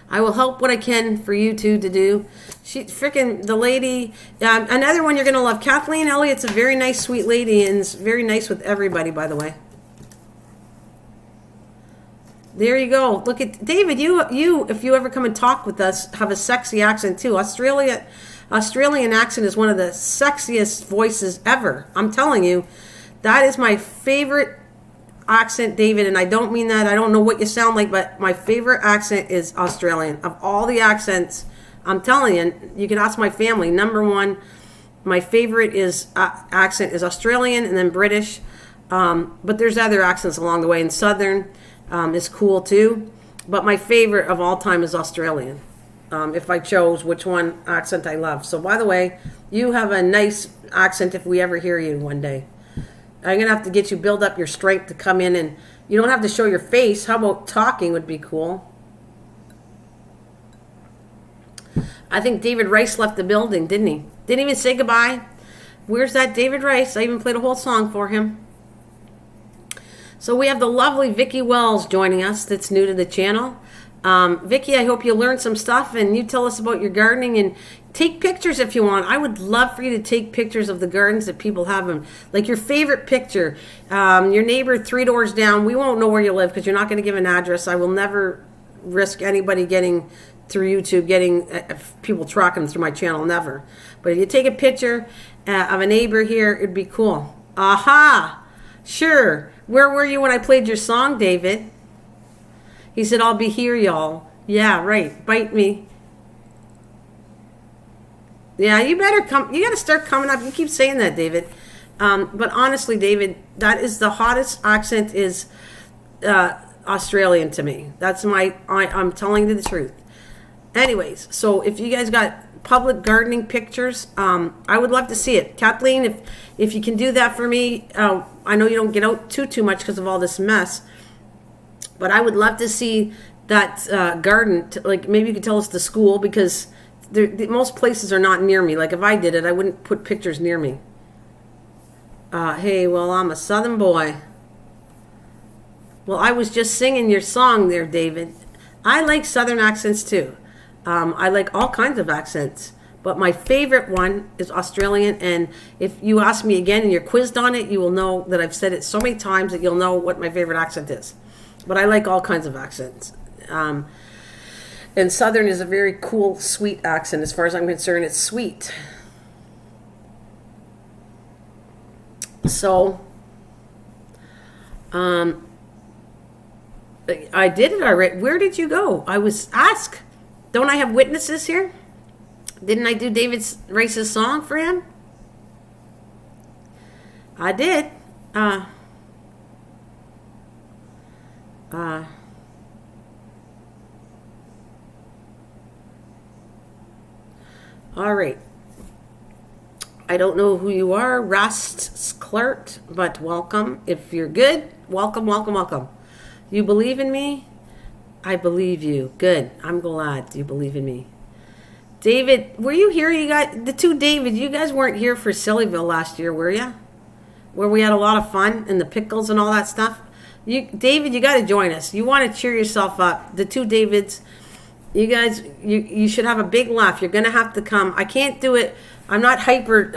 I will help what I can for you two to do. She freaking the lady. Another one you're gonna love. Kathleen Elliott's a very nice, sweet lady, and is very nice with everybody. By the way, there you go. Look at David. You. If you ever come and talk with us, have a sexy accent too. Australian accent is one of the sexiest voices ever. I'm telling you, that is my favorite accent, David, and I don't mean that. I don't know what you sound like, but my favorite accent is Australian. Of all the accents, I'm telling you, you can ask my family. Number one, my favorite accent is Australian, and then British. But there's other accents along the way, and Southern is cool too. But my favorite of all time is Australian. If I chose which one accent I love. So by the way, you have a nice accent if we ever hear you one day. I'm going to have to get you build up your strength to come in, and you don't have to show your face. How about talking would be cool. I think David Rice left the building, didn't he? Didn't even say goodbye. Where's that David Rice? I even played a whole song for him. So we have the lovely Vicki Wells joining us that's new to the channel. Vicki, I hope you learned some stuff and you tell us about your gardening and take pictures if you want. I would love for you to take pictures of the gardens that people have them. Like your favorite picture. Your neighbor 3 doors down. We won't know where you live because you're not going to give an address. I will never risk anybody getting through YouTube, people tracking through my channel. Never. But if you take a picture of a neighbor here, it'd be cool. Aha! Sure. Where were you when I played your song, David? He said, I'll be here, y'all. Yeah, right. Bite me. Yeah, you better come. You got to start coming up. You keep saying that, David. But honestly, David, that is the hottest accent is Australian to me. That's I'm telling you the truth. Anyways, so if you guys got public gardening pictures, I would love to see it. Kathleen, if you can do that for me, I know you don't get out too much because of all this mess. But I would love to see that garden. Like maybe you could tell us the school because most places are not near me. Like if I did it, I wouldn't put pictures near me. Hey, well, I'm a Southern boy. Well, I was just singing your song there, David. I like Southern accents too. I like all kinds of accents. But my favorite one is Australian. And if you ask me again and you're quizzed on it, you will know that I've said it so many times that you'll know what my favorite accent is. But I like all kinds of accents. And Southern is a very cool, sweet accent. As far as I'm concerned, it's sweet. So, I did it already. Where did you go? I was asked. Don't I have witnesses here? Didn't I do David Rice's song for him? I did. All right. I don't know who you are, Rastsklert, but welcome. If you're good, welcome, welcome, welcome. You believe in me? I believe you. Good. I'm glad you believe in me. David, were you here? You got the two David. You guys weren't here for Sillyville last year, were you? Where we had a lot of fun and the pickles and all that stuff. David, you got to join us. You want to cheer yourself up. The two Davids, you guys, you should have a big laugh. You're going to have to come. I can't do it. I'm not hyper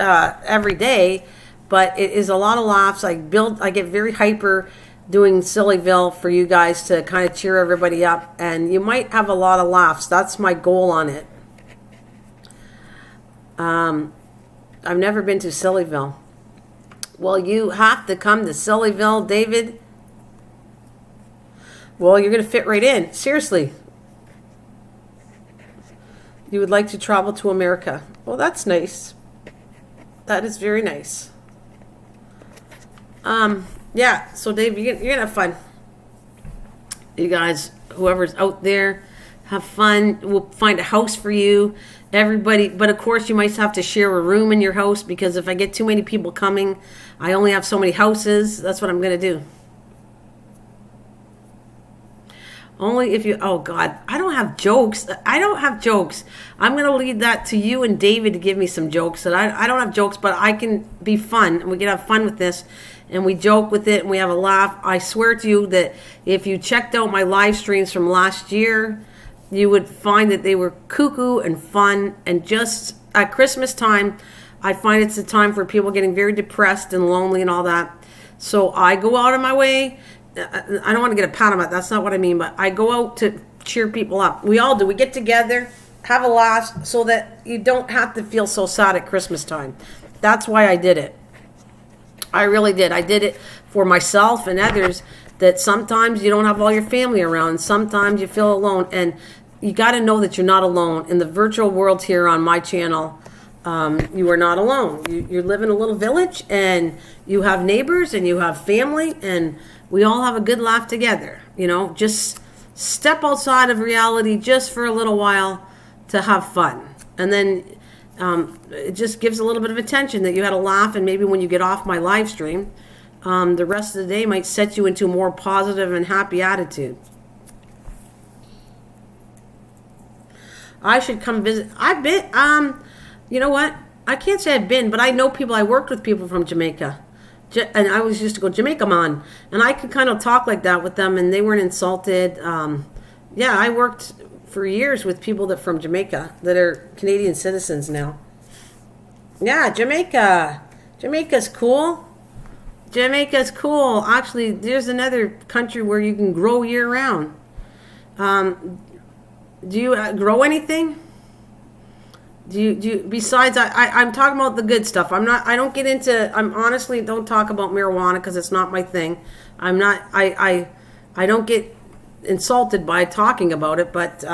every day, but it is a lot of laughs. I get very hyper doing Sillyville for you guys to kind of cheer everybody up, and you might have a lot of laughs. That's my goal on it. I've never been to Sillyville. Well, you have to come to Sillyville, David. Well, you're going to fit right in. Seriously. You would like to travel to America. Well, that's nice. That is very nice. Yeah, so Dave, you're going to have fun. You guys, whoever's out there, have fun. We'll find a house for you. Everybody, but of course you might have to share a room in your house because if I get too many people coming, I only have so many houses. That's what I'm going to do. Only if you, oh God, I don't have jokes. I don't have jokes. I'm going to leave that to you and David to give me some jokes. And I don't have jokes, but I can be fun. And we can have fun with this. And we joke with it and we have a laugh. I swear to you that if you checked out my live streams from last year, you would find that they were cuckoo and fun. And just at Christmas time, I find it's a time for people getting very depressed and lonely and all that. So I go out of my way. I don't want to get a pat on that. That's not what I mean. But I go out to cheer people up. We all do. We get together, have a laugh, so that you don't have to feel so sad at Christmas time. That's why I did it. I really did. I did it for myself and others, that sometimes you don't have all your family around. Sometimes you feel alone. And you got to know that you're not alone. In the virtual world here on my channel, you are not alone. You live in a little village, and you have neighbors, and you have family, and we all have a good laugh together. You know, just step outside of reality just for a little while to have fun. And then it just gives a little bit of attention that you had a laugh, and maybe when you get off my live stream, the rest of the day might set you into a more positive and happy attitude. I should come visit. I've been, you know what? I can't say I've been, but I know people. I worked with people from Jamaica. And I always used to go, Jamaica, man. And I could kind of talk like that with them, and they weren't insulted. Yeah, I worked for years with people that from Jamaica that are Canadian citizens now. Yeah, Jamaica. Jamaica's cool. Jamaica's cool. Actually, there's another country where you can grow year-round. Do you grow anything? Do you besides I'm talking about the good stuff. I honestly don't talk about marijuana because it's not my thing. I don't get insulted by talking about it, but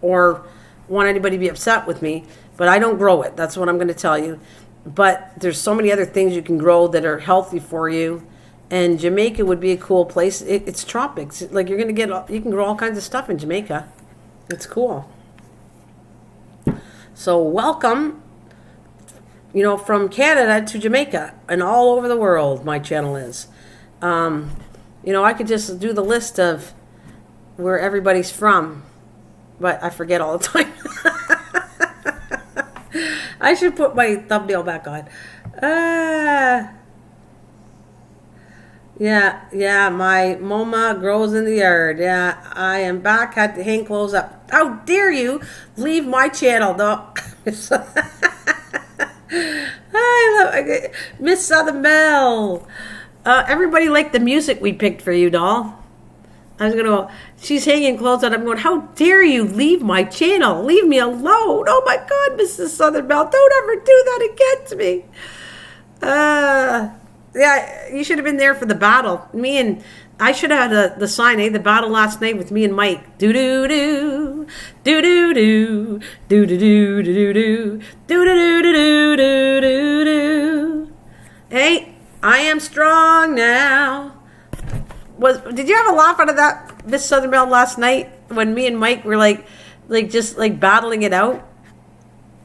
or want anybody to be upset with me, but I don't grow it. That's what I'm going to tell you. But there's so many other things you can grow that are healthy for you, and Jamaica would be a cool place. It's tropics. Like you can grow all kinds of stuff in Jamaica. It's cool. So welcome, from Canada to Jamaica and all over the world. My channel is. I could just do the list of where everybody's from, but I forget all the time. I should put my thumbnail back on. Yeah, my MoMA grows in the yard. Yeah, I am back. Had to hang clothes up. How dare you leave my channel, though? I love Miss Southern Belle. Everybody liked the music we picked for you, doll. I was going to go, she's hanging clothes up. I'm going, how dare you leave my channel? Leave me alone. Oh, my God, Mrs. Southern Belle. Don't ever do that again to me. Yeah, you should have been there for the battle. I should have had the sign, the battle last night with me and Mike. Do-do-do, do-do-do, do-do-do, do-do-do, do-do-do, do-do-do. Hey, I am strong now. Did you have a laugh out of that, Miss Southern Belle, last night when me and Mike were just battling it out?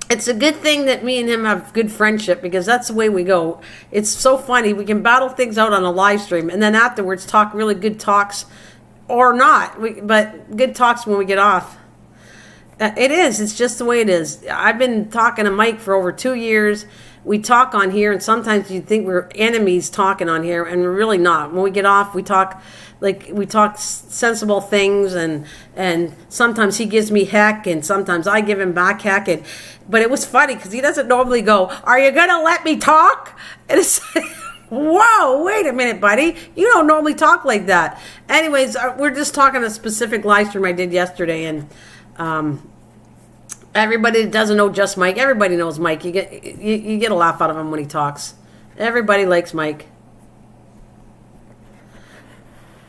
It's a good thing that me and him have good friendship, because that's the way we go. It's so funny. We can battle things out on a live stream and then afterwards talk really good talks, or not, but good talks when we get off. It is. It's just the way it is. I've been talking to Mike for over 2 years. We talk on here, and sometimes you think we're enemies talking on here, and we're really not. When we get off, we talk sensible things, and sometimes he gives me heck, and sometimes I give him back heck. But it was funny because he doesn't normally go, "Are you gonna let me talk?" And it's whoa, wait a minute, buddy. You don't normally talk like that. Anyways, we're just talking a specific live stream I did yesterday, and everybody that doesn't know just Mike, everybody knows Mike. You get a laugh out of him when he talks. Everybody likes Mike.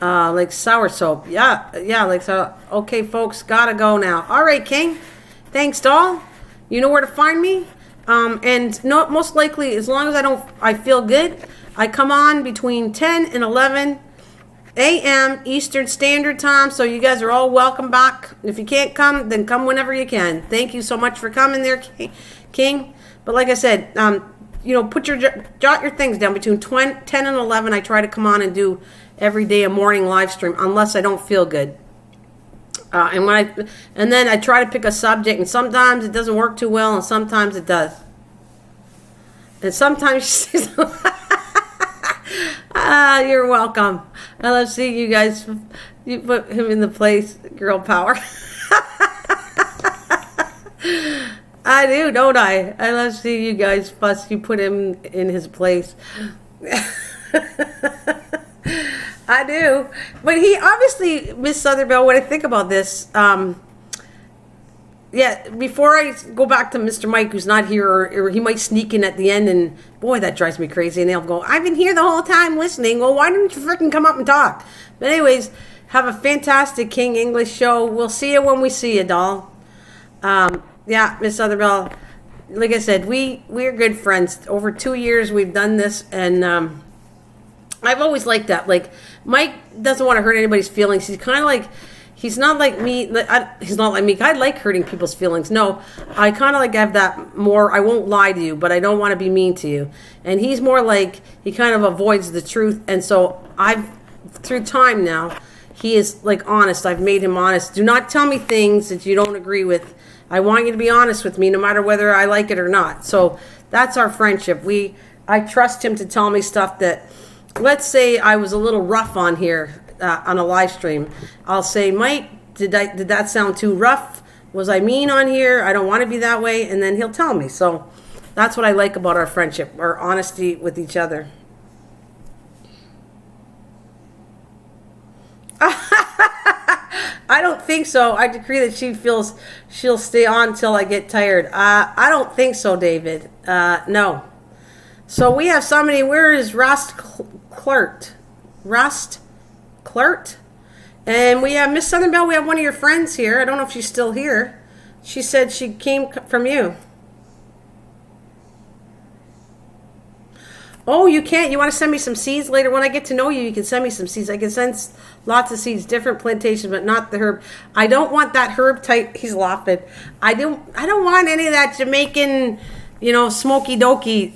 Like sour soap. Yeah, like so. Okay, folks, gotta go now. All right, King. Thanks, doll. You know where to find me. And no, most likely, as long as I feel good, I come on between 10 and 11 a.m. Eastern Standard Time. So you guys are all welcome back. If you can't come, then come whenever you can. Thank you so much for coming there, King. But like I said, jot your things down between 10 and 11. I try to come on and do every day a morning live stream, unless I don't feel good. And then I try to pick a subject, and sometimes it doesn't work too well, and sometimes it does. And sometimes she says, you're welcome. I love seeing you guys. You put him in the place, girl power. I do, don't I? I love seeing you guys fuss. You put him in his place. I do. But he obviously, Miss Sotherbell, when I think about this, before I go back to Mr. Mike, who's not here, or he might sneak in at the end, and boy, that drives me crazy. And they'll go, I've been here the whole time listening. Well, why didn't you freaking come up and talk? But anyways, have a fantastic King English show. We'll see you when we see you, doll. Miss Sotherbell, like I said, we're good friends. Over 2 years we've done this, and I've always liked that. Like, Mike doesn't want to hurt anybody's feelings. He's kind of like, he's not like me. He's not like me. I like hurting people's feelings. No, I kind of like have that more. I won't lie to you, but I don't want to be mean to you. And he's more like, he kind of avoids the truth. And so through time now, he is like honest. I've made him honest. Do not tell me things that you don't agree with. I want you to be honest with me, no matter whether I like it or not. So that's our friendship. I trust him to tell me stuff that, let's say I was a little rough on here on a live stream. I'll say, Mike, did that sound too rough? Was I mean on here? I don't want to be that way. And then he'll tell me. So that's what I like about our friendship, our honesty with each other. I don't think so. I decree that she'll stay on until I get tired. I don't think so, David. No. So we have somebody. Where is Rust Clert? Rust Clert? And we have Miss Sotherbell. We have one of your friends here. I don't know if she's still here. She said she came from you. Oh, you can't. You want to send me some seeds later? When I get to know you, you can send me some seeds. I can send lots of seeds, different plantations, but not the herb. I don't want that herb type. He's laughing. I don't want any of that Jamaican, smoky dokey.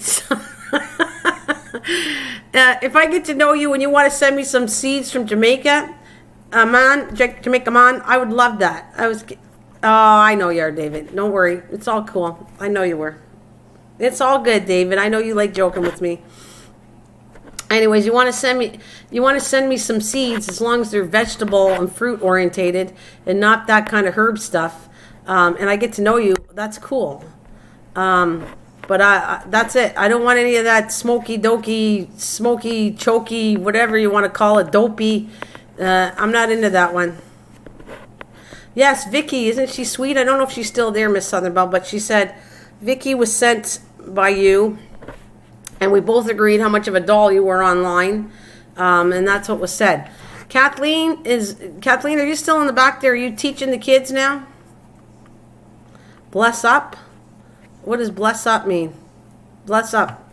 If I get to know you and you want to send me some seeds from Jamaica, Jamaica man, I would love that. I know you are, David. Don't worry. It's all cool. I know you were. It's all good, David. I know you like joking with me. Anyways, you want to send me some seeds, as long as they're vegetable and fruit orientated and not that kind of herb stuff. And I get to know you. That's cool. But that's it. I don't want any of that smoky dokey, smoky choky, whatever you want to call it, dopey. I'm not into that one. Yes, Vicky, isn't she sweet? I don't know if she's still there, Miss Sotherbell, but she said Vicky was sent by you, and we both agreed how much of a doll you were online, and that's what was said. Kathleen, are you still in the back there? Are you teaching the kids now? Bless up? What does bless up mean? Bless up.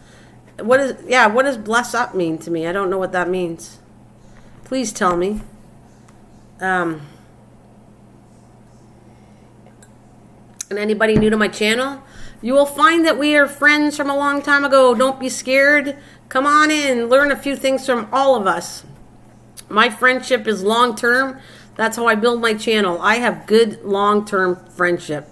What does bless up mean to me? I don't know what that means. Please tell me. And anybody new to my channel, you will find that we are friends from a long time ago. Don't be scared. Come on in. Learn a few things from all of us. My friendship is long-term. That's how I build my channel. I have good long-term friendship.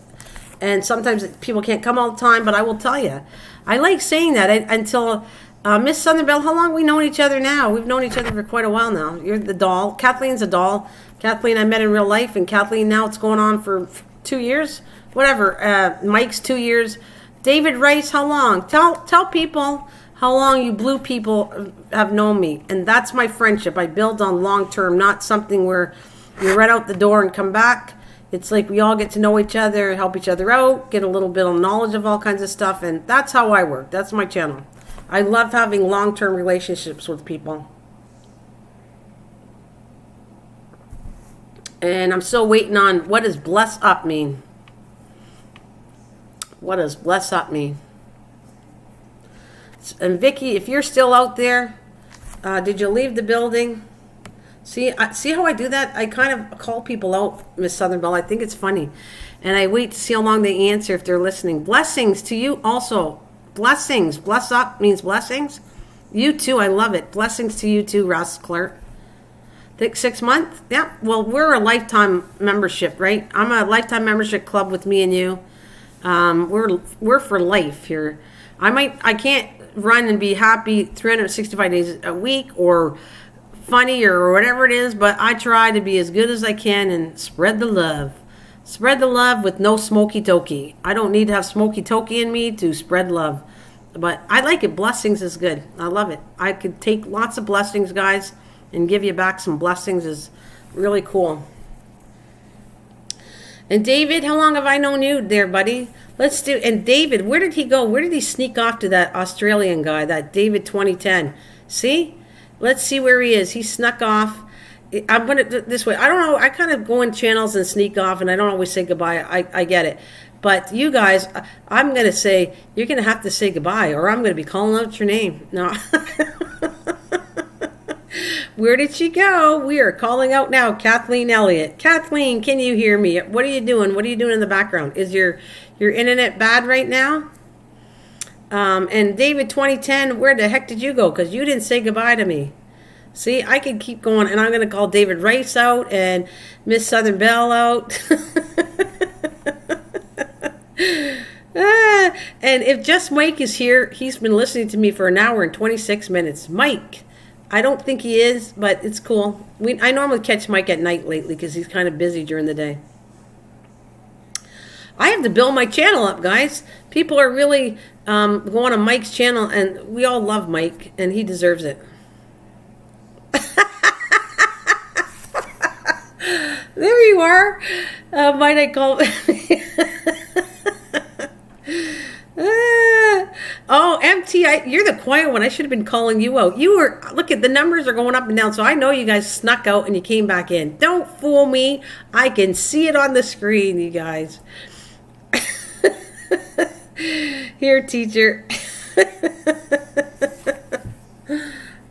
And sometimes people can't come all the time, but I will tell you. I like saying that until Miss Sotherbell, how long have we known each other now? We've known each other for quite a while now. You're the doll. Kathleen's a doll. Kathleen I met in real life, and Kathleen now it's going on for 2 years. Whatever. Mike's 2 years. David Rice, how long? Tell people how long you blue people have known me. And that's my friendship. I build on long term, not something where you right out the door and come back. It's like we all get to know each other, help each other out, get a little bit of knowledge of all kinds of stuff. And that's how I work. That's my channel. I love having long-term relationships with people. And I'm still waiting on, what does bless up mean? What does bless up mean? And Vicky, if you're still out there, did you leave the building? See how I do that? I kind of call people out, Miss Sotherbell. I think it's funny. And I wait to see how long they answer if they're listening. Blessings to you also. Blessings. Bless up means blessings. You too. I love it. Blessings to you too, Ross Clark. Think 6 months? Yeah. Well, we're a lifetime membership, right? I'm a lifetime membership club with me and you. We're for life here. I can't run and be happy 365 days a week or funny or whatever it is, but I try to be as good as I can and spread the love. Spread the love with no smoky tokey. I don't need to have smoky tokey in me to spread love. But I like it. Blessings is good. I love it. I could take lots of blessings, guys, and give you back some blessings is really cool. And David, how long have I known you there, buddy? And David, where did he go? Where did he sneak off to that Australian guy, that David 2010? See? Let's see where he is. He snuck off. I'm going to do it this way. I don't know. I kind of go in channels and sneak off, and I don't always say goodbye. I get it. But you guys, I'm going to say, you're going to have to say goodbye, or I'm going to be calling out your name. No. Where did she go? We are calling out now Kathleen Elliott. Kathleen, can you hear me? What are you doing? What are you doing in the background? Is your internet bad right now? And David 2010, where the heck did you go? Because you didn't say goodbye to me. See, I can keep going, and I'm going to call David Rice out and Miss Southern Belle out. And if just Mike is here, he's been listening to me for an hour and 26 minutes. Mike, I don't think he is, but it's cool. I normally catch Mike at night lately because he's kind of busy during the day. I have to build my channel up, guys. People are really going on Mike's channel, and we all love Mike, and he deserves it. There you are. Might I call... Oh, MT, you're the quiet one. I should have been calling you out. Look at the numbers are going up and down, so I know you guys snuck out and you came back in. Don't fool me. I can see it on the screen, you guys. Here, teacher.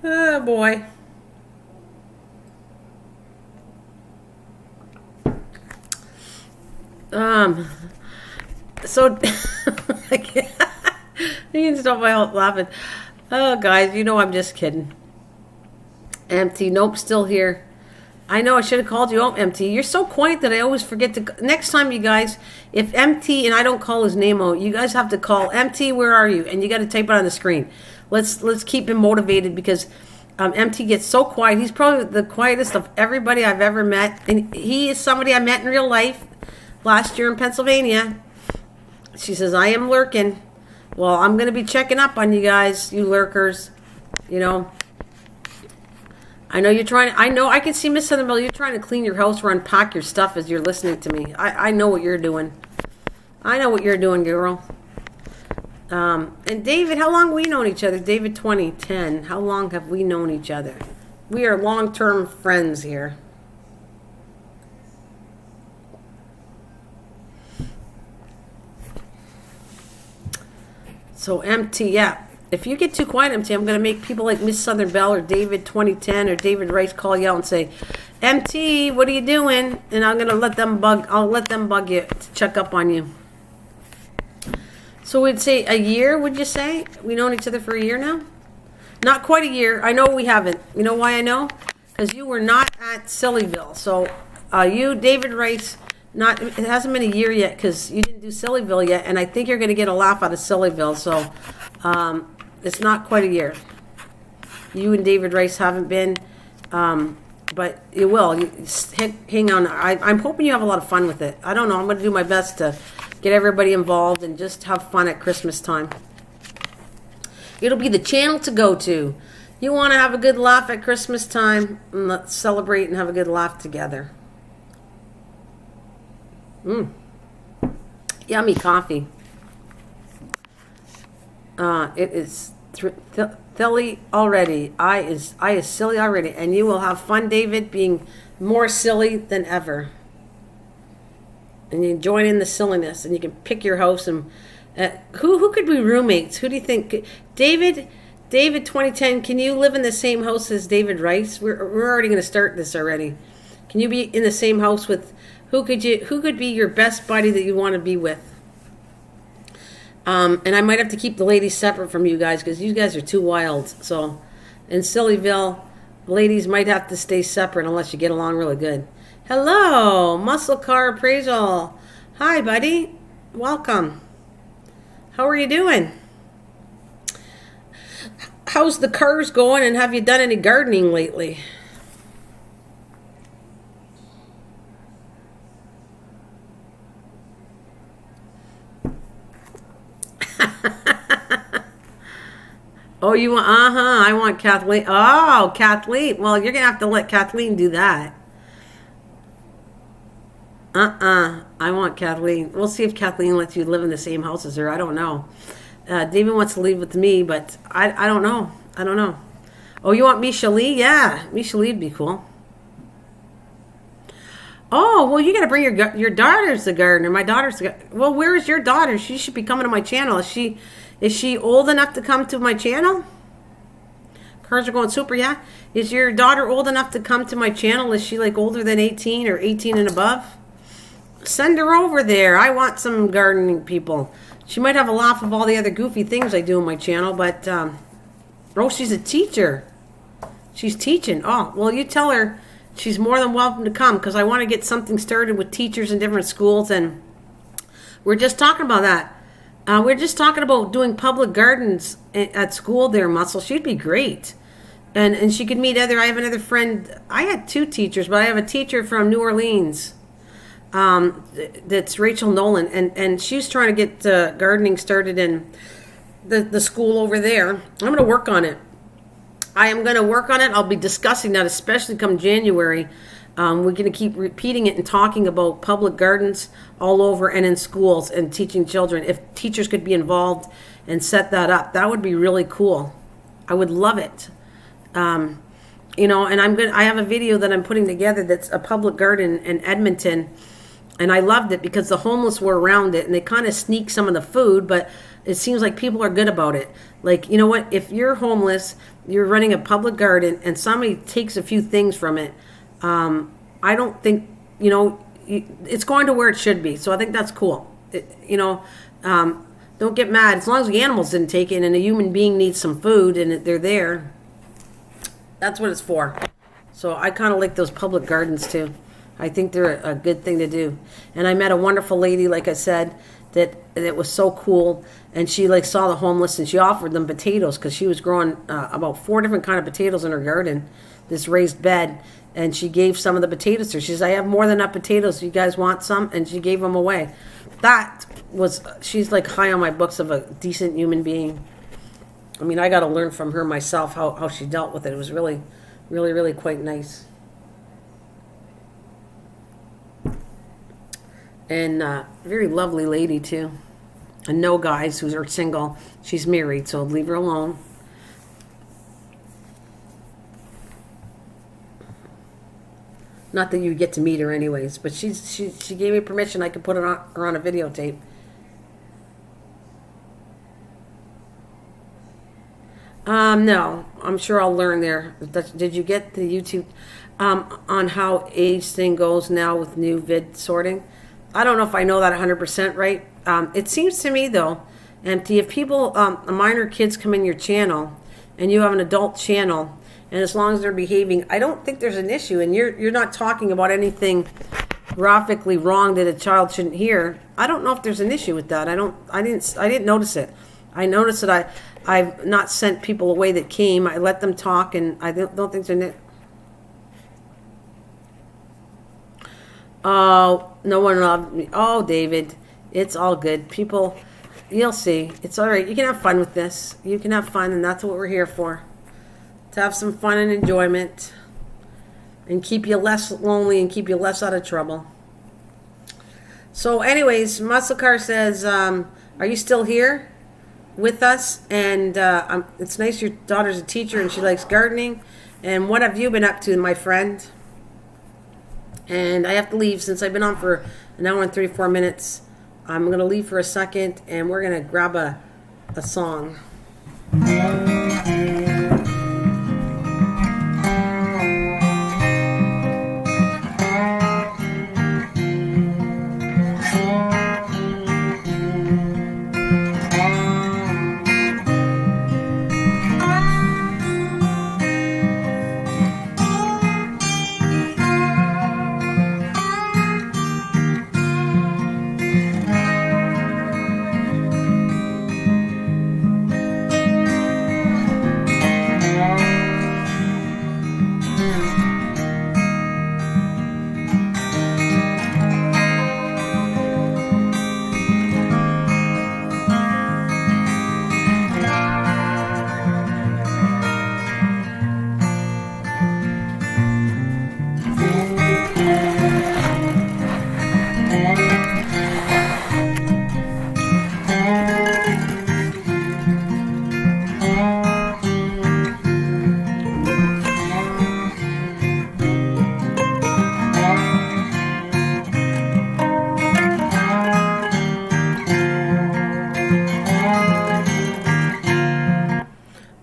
Oh, boy. So I can't stop my laughing. Oh, guys, you know I'm just kidding. Empty. Nope, still here. I know I should have called you out, Empty. You're so quiet that I always forget to. Next time, you guys, if Empty and I don't call his name out, you guys have to call Empty. Where are you? And you got to type it on the screen. Let's keep him motivated because Empty gets so quiet. He's probably the quietest of everybody I've ever met, and he is somebody I met in real life last year in Pennsylvania. She says, I am lurking. Well, I'm going to be checking up on you guys, you lurkers. You know, I know you're trying. I know I can see Miss Southernville. You're trying to clean your house or unpack your stuff as you're listening to me. I know what you're doing. I know what you're doing, girl. And David, how long have we known each other? David 2010. How long have we known each other? We are long-term friends here. So MT, yeah. If you get too quiet, MT, I'm going to make people like Miss Southern Belle or David 2010 or David Rice call you out and say, MT, what are you doing? And I'm going to let them bug you to check up on you. So we'd say a year, would you say? We've known each other for a year now? Not quite a year. I know we haven't. You know why I know? Because you were not at Sillyville. So you, David Rice... it hasn't been a year yet because you didn't do Sillyville yet, and I think you're going to get a laugh out of Sillyville, so it's not quite a year. You and David Rice haven't been, but you will. Hang on. I'm hoping you have a lot of fun with it. I don't know. I'm going to do my best to get everybody involved and just have fun at Christmas time. It'll be the channel to go to. You want to have a good laugh at Christmas time? And let's celebrate and have a good laugh together. Yummy coffee. It is silly already. I is silly already, and you will have fun, David, being more silly than ever. And you join in the silliness, and you can pick your house. And who could be roommates? Who do you think? David 2010. Can you live in the same house as David Rice? We're already going to start this already. Can you be in the same house with? Who could be your best buddy that you want to be with? And I might have to keep the ladies separate from you guys because you guys are too wild. So, in Sillyville, Ladies might have to stay separate unless you get along really good. Hello, Muscle Car Appraisal. Hi, buddy. Welcome. How are you doing? How's the cars going, and have you done any gardening lately? Oh, you want, I want Kathleen. Oh, Kathleen. Well, you're going to have to let Kathleen do that. I want Kathleen. We'll see if Kathleen lets you live in the same house as her. I don't know. David wants to live with me, but I don't know. I don't know. Oh, you want Misha Lee? Yeah, Misha Lee would be cool. Oh, well, you got to bring your daughter's the gardener. My daughter's well, where is your daughter? She should be coming to my channel. Is she old enough to come to my channel? Cars are going super, yeah. Is your daughter old enough to come to my channel? Is she like older than 18 or 18 and above? Send her over there. I want some gardening people. She might have a laugh of all the other goofy things I do on my channel, but oh, she's a teacher. She's teaching. Oh, well, you tell her she's more than welcome to come, because I want to get something started with teachers in different schools, and we're just talking about that. We're just talking about doing public gardens at school there, Muscle. She'd be great. And she could meet I have another friend. I had two teachers, but I have a teacher from New Orleans. That's Rachel Nolan. And she's trying to get gardening started in the school over there. I'm going to work on it. I am going to work on it. I'll be discussing that, especially come January. We're going to keep repeating it and talking about public gardens all over and in schools and teaching children. If teachers could be involved and set that up, that would be really cool. I would love it. And I have a video that I'm putting together that's a public garden in Edmonton, and I loved it because the homeless were around it and they kind of sneak some of the food, but it seems like people are good about it. Like, you know what? If you're homeless, you're running a public garden, and somebody takes a few things from it, I don't think, it's going to where it should be. So I think that's cool. Don't get mad. As long as the animals didn't take it and a human being needs some food and they're there, that's what it's for. So I kind of like those public gardens too. I think they're a good thing to do. And I met a wonderful lady, like I said, that was so cool. And she saw the homeless and she offered them potatoes, because she was growing about 4 different kind of potatoes in her garden, this raised bed. And she gave some of the potatoes to her. She says, I have more than enough potatoes. You guys want some? And she gave them away. She's high on my books of a decent human being. I mean, I got to learn from her myself how she dealt with it. It was really, really, really quite nice. And very lovely lady, too. And no guys who are single. She's married, so leave her alone. Not that you get to meet her anyways, but she gave me permission. I could put her on a videotape. No, I'm sure I'll learn there. Did you get the YouTube on how age thing goes now with new vid sorting? I don't know if I know that 100% right. It seems to me, though, empty. If people, minor kids come in your channel and you have an adult channel, and as long as they're behaving, I don't think there's an issue. And you're not talking about anything graphically wrong that a child shouldn't hear. I don't know if there's an issue with that. I didn't notice it. I noticed that I've not sent people away that came. I let them talk, and I don't think there's Oh, no one loved me. Oh, David, it's all good. People, you'll see. It's all right. You can have fun with this. You can have fun, and that's what we're here for. To have some fun and enjoyment, and keep you less lonely and keep you less out of trouble. So anyways, Muscle Car says, are you still here with us? And it's nice your daughter's a teacher and she likes gardening. And what have you been up to, my friend? And I have to leave since I've been on for an hour and 34 minutes. I'm going to leave for a second, and we're going to grab a song.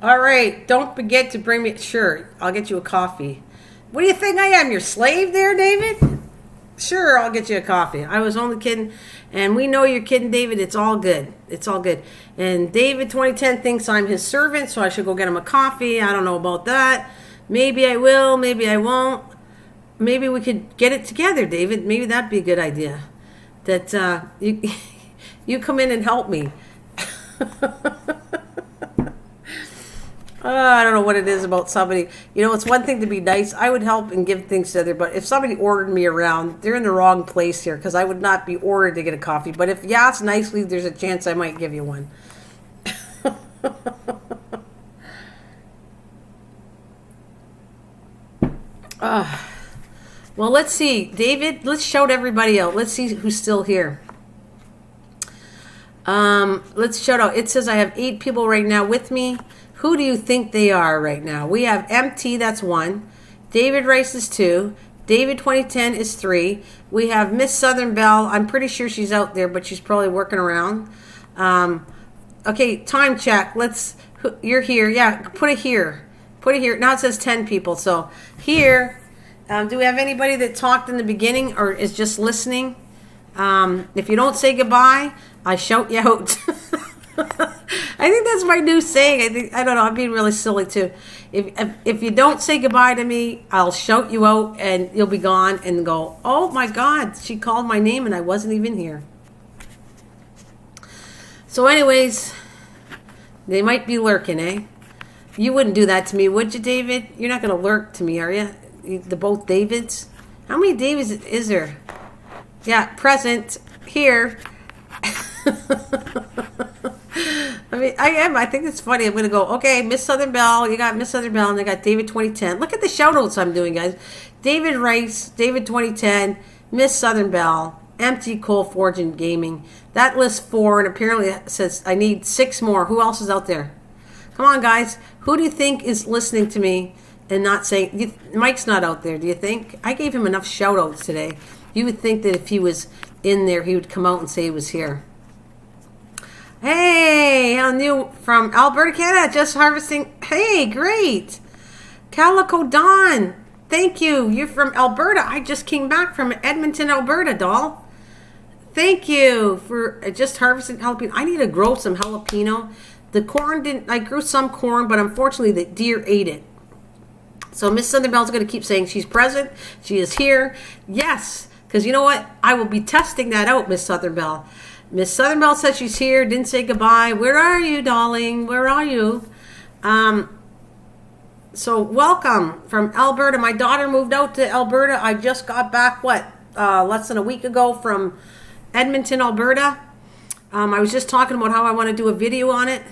All right, don't forget to bring me. Sure, I'll get you a coffee. What do you think I am, your slave there, David? Sure, I'll get you a coffee. I was only kidding. And we know you're kidding, David. It's all good. It's all good. And David 2010 thinks I'm his servant, so I should go get him a coffee. I don't know about that. Maybe I will. Maybe I won't. Maybe we could get it together, David. Maybe that'd be a good idea. That you you come in and help me. I don't know what it is about somebody. You know, it's one thing to be nice. I would help and give things to other, but if somebody ordered me around, they're in the wrong place here because I would not be ordered to get a coffee. But if you ask nicely, there's a chance I might give you one. Well, let's see. David, let's shout everybody out. Let's see who's still here. Let's shout out. It says I have 8 people right now with me. Who do you think they are right now? We have MT, that's 1. David Rice is 2. David 2010 is 3. We have Miss Southern Belle. I'm pretty sure she's out there, but she's probably working around. Okay, time check. You're here. Yeah, put it here. Put it here. Now it says 10 people. So here, do we have anybody that talked in the beginning or is just listening? If you don't say goodbye, I shout you out. I think that's my new saying. I don't know. I'm being really silly too. If you don't say goodbye to me, I'll shout you out and you'll be gone and go, oh my God, she called my name and I wasn't even here. So anyways, they might be lurking, eh? You wouldn't do that to me, would you, David? You're not going to lurk to me, are you? Both Davids? How many Davids is there? Yeah, present here. I mean, I am. I think it's funny. I'm going to go, okay, Miss Southern Belle. You got Miss Southern Belle, and I got David 2010. Look at the shout-outs I'm doing, guys. David Rice, David 2010, Miss Southern Belle, Empty Coal Forge and Gaming. That lists 4, and apparently it says I need 6 more. Who else is out there? Come on, guys. Who do you think is listening to me and not saying... Mike's not out there, do you think? I gave him enough shout-outs today. You would think that if he was in there, he would come out and say he was here. Hey, how new from Alberta, Canada, just harvesting. Hey, great. Calico Dawn, thank you. You're from Alberta. I just came back from Edmonton, Alberta, doll. Thank you for just harvesting jalapeno. I need to grow some jalapeno. The corn didn't, I grew some corn, but unfortunately the deer ate it. So Miss Southern Belle's going to keep saying she's present. She is here. Yes, because you know what? I will be testing that out, Miss Southern Belle. Miss Southern Belle said she's here, didn't say goodbye. Where are you, darling? Where are you? So welcome from Alberta. My daughter moved out to Alberta. I just got back, less than a week ago from Edmonton, Alberta. I was just talking about how I want to do a video on it.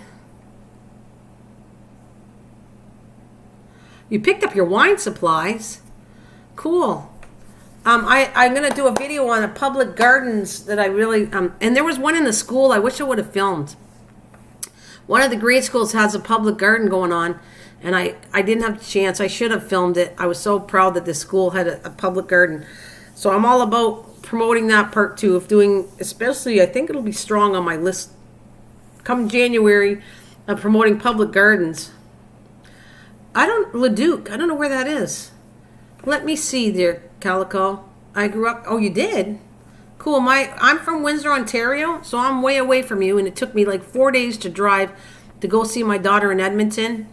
You picked up your wine supplies. Cool. I'm going to do a video on the public gardens that I really... and there was one in the school I wish I would have filmed. One of the grade schools has a public garden going on, and I didn't have the chance. I should have filmed it. I was so proud that the school had a public garden. So I'm all about promoting that part too, of doing... Especially, I think it'll be strong on my list come January of promoting public gardens. Leduc, I don't know where that is. Let me see there, Calico. I grew up... Oh, you did? Cool. I'm from Windsor, Ontario, so I'm way away from you, and it took me like 4 days to drive to go see my daughter in Edmonton.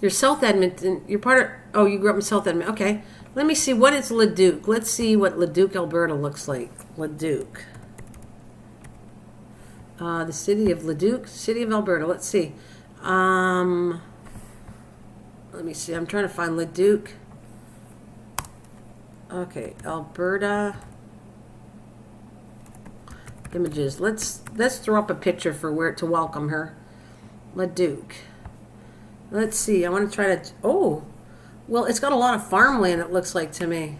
You're South Edmonton. You're part of... Oh, you grew up in South Edmonton. Okay. Let me see. What is Leduc? Let's see what Leduc, Alberta looks like. Leduc. The city of Leduc. City of Alberta. Let's see. Let me see. I'm trying to find Leduc. Okay, Alberta images. Let's throw up a picture for where to welcome her. Leduc. Let's see. I want to try to... Oh, well, it's got a lot of farmland, it looks like to me.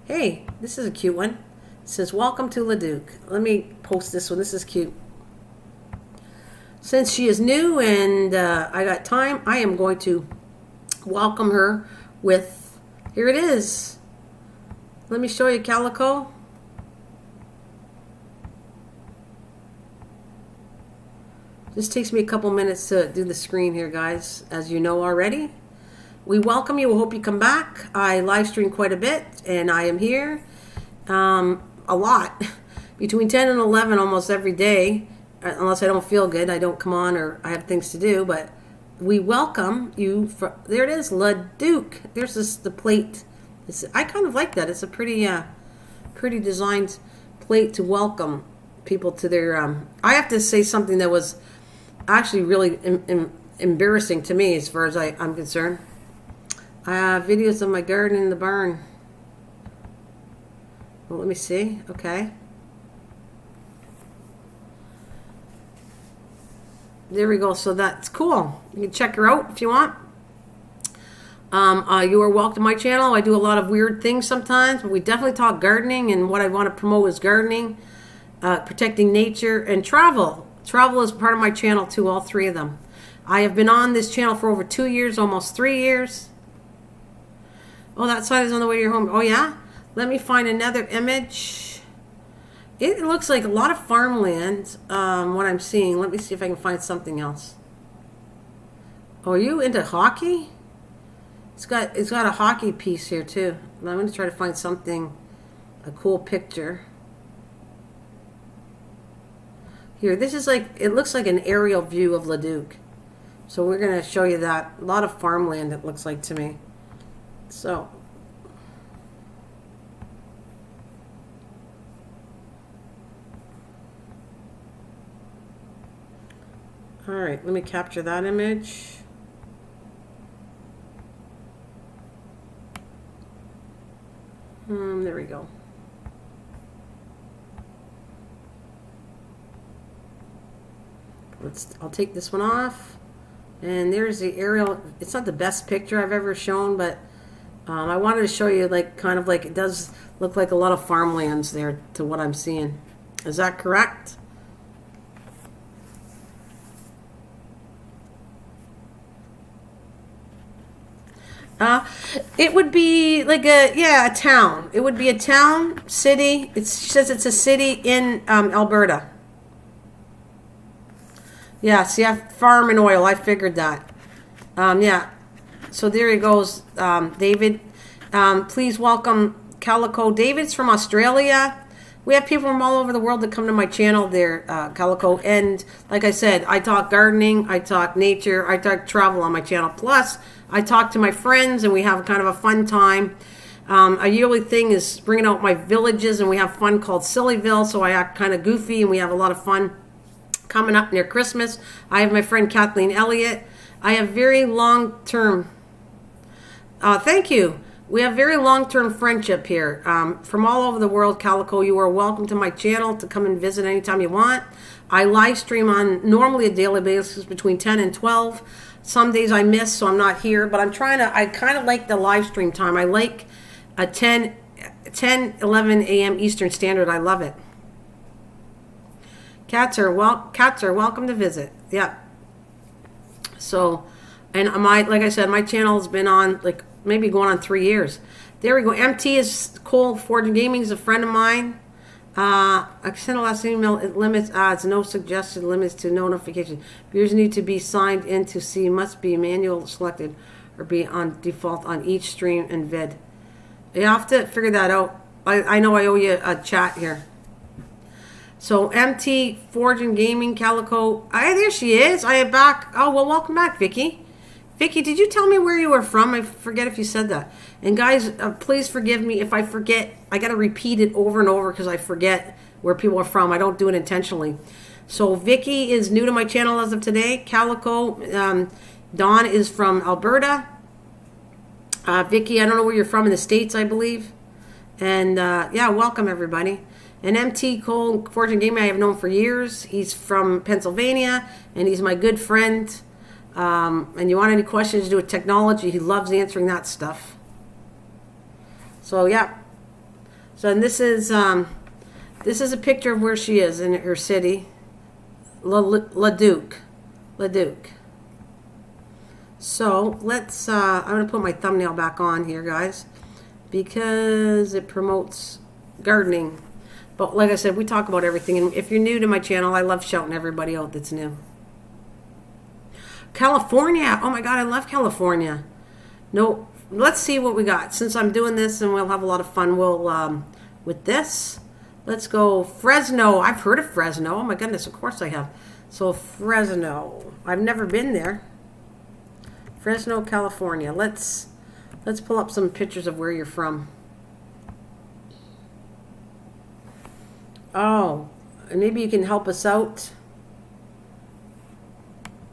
Hey, this is a cute one. It says, welcome to Leduc. Let me post this one. This is cute. Since she is new and I got time, I am going to welcome her with... Here it is. Let me show you, Calico. Just takes me a couple minutes to do the screen here, guys, as you know already. We welcome you. We hope you come back. I live stream quite a bit, and I am here a lot. Between 10 and 11 almost every day, unless I don't feel good. I don't come on or I have things to do, but we welcome you. There it is, Leduc. There's the plate. I kind of like that. It's a pretty designed plate to welcome people to their... I have to say something that was actually really embarrassing to me as far as I'm concerned. Videos of my garden in the barn. Well, let me see. Okay. There we go. So that's cool. You can check her out if you want. You are welcome to my channel. I do a lot of weird things sometimes, but we definitely talk gardening, and what I want to promote is gardening, protecting nature, and travel. Travel is part of my channel too, all three of them. I have been on this channel for over 2 years, almost 3 years. Oh, that side is on the way to your home. Oh, yeah? Let me find another image. It looks like a lot of farmland, what I'm seeing. Let me see if I can find something else. Oh, are you into hockey? It's got a hockey piece here, too. I'm going to try to find something, a cool picture. Here, this is like, it looks like an aerial view of Leduc. So we're going to show you that. A lot of farmland, it looks like to me. So, all right, let me capture that image. There we go. I'll take this one off. And there's the aerial. It's not the best picture I've ever shown, but I wanted to show you, like, kind of like, it does look like a lot of farmlands there to what I'm seeing. Is that correct? It would be like a town. It would be a town, city. It says it's a city in Alberta. Yes, yeah, farm and oil. I figured that. Yeah. So there he goes, David. Please welcome Calico. David's from Australia. We have people from all over the world that come to my channel there, Calico. And like I said, I talk gardening, I talk nature, I talk travel on my channel. Plus, I talk to my friends and we have kind of a fun time. A yearly thing is bringing out my villages, and we have fun called Sillyville. So I act kind of goofy and we have a lot of fun coming up near Christmas. I have my friend Kathleen Elliott. I have very long-term... thank you. We have very long-term friendship here. From all over the world, Calico, you are welcome to my channel to come and visit anytime you want. I live stream on normally a daily basis between 10 and 12. Some days I miss, so I'm not here, but I kind of like the live stream time. I like 10, 11 a.m. Eastern Standard. I love it. Cats are welcome to visit. Yeah. So, and like I said, my channel has been on like maybe going on 3 years. There we go. MT is Cole Fortune Gaming is a friend of mine. I sent a last email. It limits ads. No suggested limits to no notification. Viewers need to be signed in to see. Must be manual selected or be on default on each stream and vid. You have to figure that out. I know I owe you a chat here. So MT Fortune Gaming Calico. There she is. I am back. Oh well, welcome back, Vicky. Vicky, did you tell me where you were from? I forget if you said that. And guys, please forgive me if I forget. I got to repeat it over and over because I forget where people are from. I don't do it intentionally. So Vicky is new to my channel as of today. Calico, Dawn is from Alberta. Vicky, I don't know where you're from in the States, I believe. And yeah, welcome everybody. And MT Cole Fortune Gaming, I have known for years. He's from Pennsylvania, and he's my good friend. And you want any questions to do with technology, he loves answering that stuff. So yeah. So and this is a picture of where she is in her city, Leduc. So let's I'm gonna put my thumbnail back on here, guys, because it promotes gardening. But like I said, we talk about everything, and if you're new to my channel, I love shouting everybody out that's new. California. Oh my God, I love California. No, let's see what we got. Since I'm doing this and we'll have a lot of fun, we'll, with this, let's go Fresno. I've heard of Fresno. Oh my goodness, of course I have. So Fresno. I've never been there. Fresno, California. Let's pull up some pictures of where you're from. Oh, maybe you can help us out.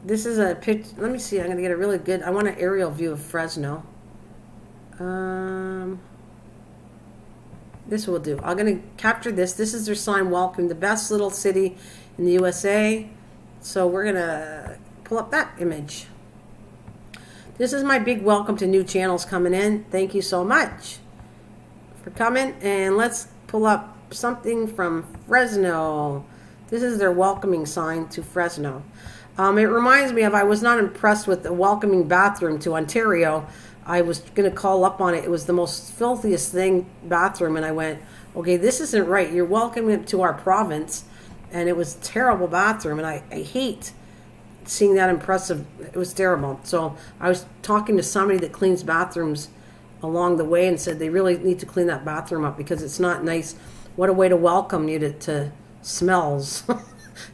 This is a picture. Let me see. I'm going to get a really good. I want an aerial view of Fresno. This will do. I'm going to capture this. This is their sign, welcome, the best little city in the USA. So we're going to pull up that image. This is my big welcome to new channels coming in. Thank you so much for coming. And let's pull up something from Fresno. This is their welcoming sign to Fresno. It reminds me of, I was not impressed with the welcoming bathroom to Ontario. I was going to call up on it. It was the most filthiest bathroom. And I went, okay, this isn't right. You're welcoming to our province. And it was a terrible bathroom. And I hate seeing that impressive. It was terrible. So I was talking to somebody that cleans bathrooms along the way and said they really need to clean that bathroom up because it's not nice. What a way to welcome you to smells.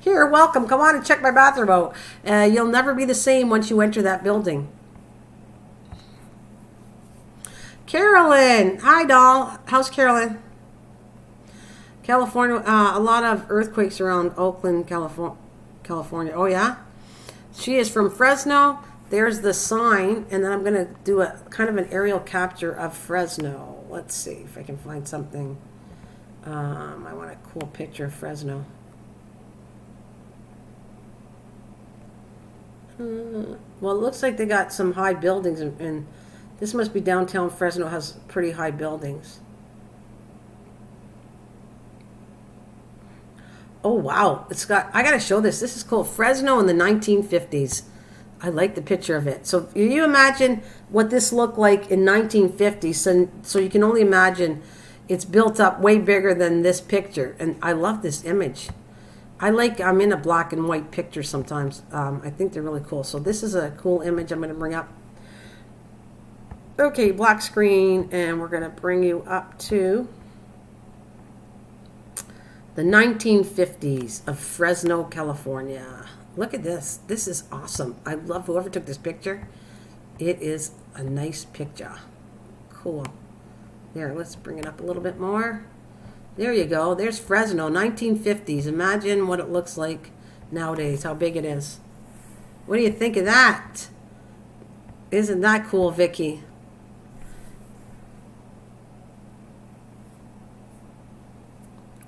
Here, welcome. Come on and check my bathroom out. You'll never be the same once you enter that building. Carolyn. Hi, doll. How's Carolyn? California. A lot of earthquakes around Oakland, California. Oh, yeah? She is from Fresno. There's the sign. And then I'm going to do a kind of an aerial capture of Fresno. Let's see if I can find something. I want a cool picture of Fresno. Well, it looks like they got some high buildings, and this must be downtown Fresno. Has pretty high buildings. Oh wow, I gotta show this. This is cool. Fresno in the 1950s. I like the picture of it. So you imagine what this looked like in 1950s. So you can only imagine it's built up way bigger than this picture. And I love this image. I'm in a black and white picture sometimes. I think they're really cool. So this is a cool image I'm going to bring up. Okay, black screen, and we're going to bring you up to the 1950s of Fresno, California. Look at this. This is awesome. I love whoever took this picture. It is a nice picture. Cool. There, let's bring it up a little bit more. There you go. There's Fresno, 1950s. Imagine what it looks like nowadays, how big it is. What do you think of that? Isn't that cool, Vicky?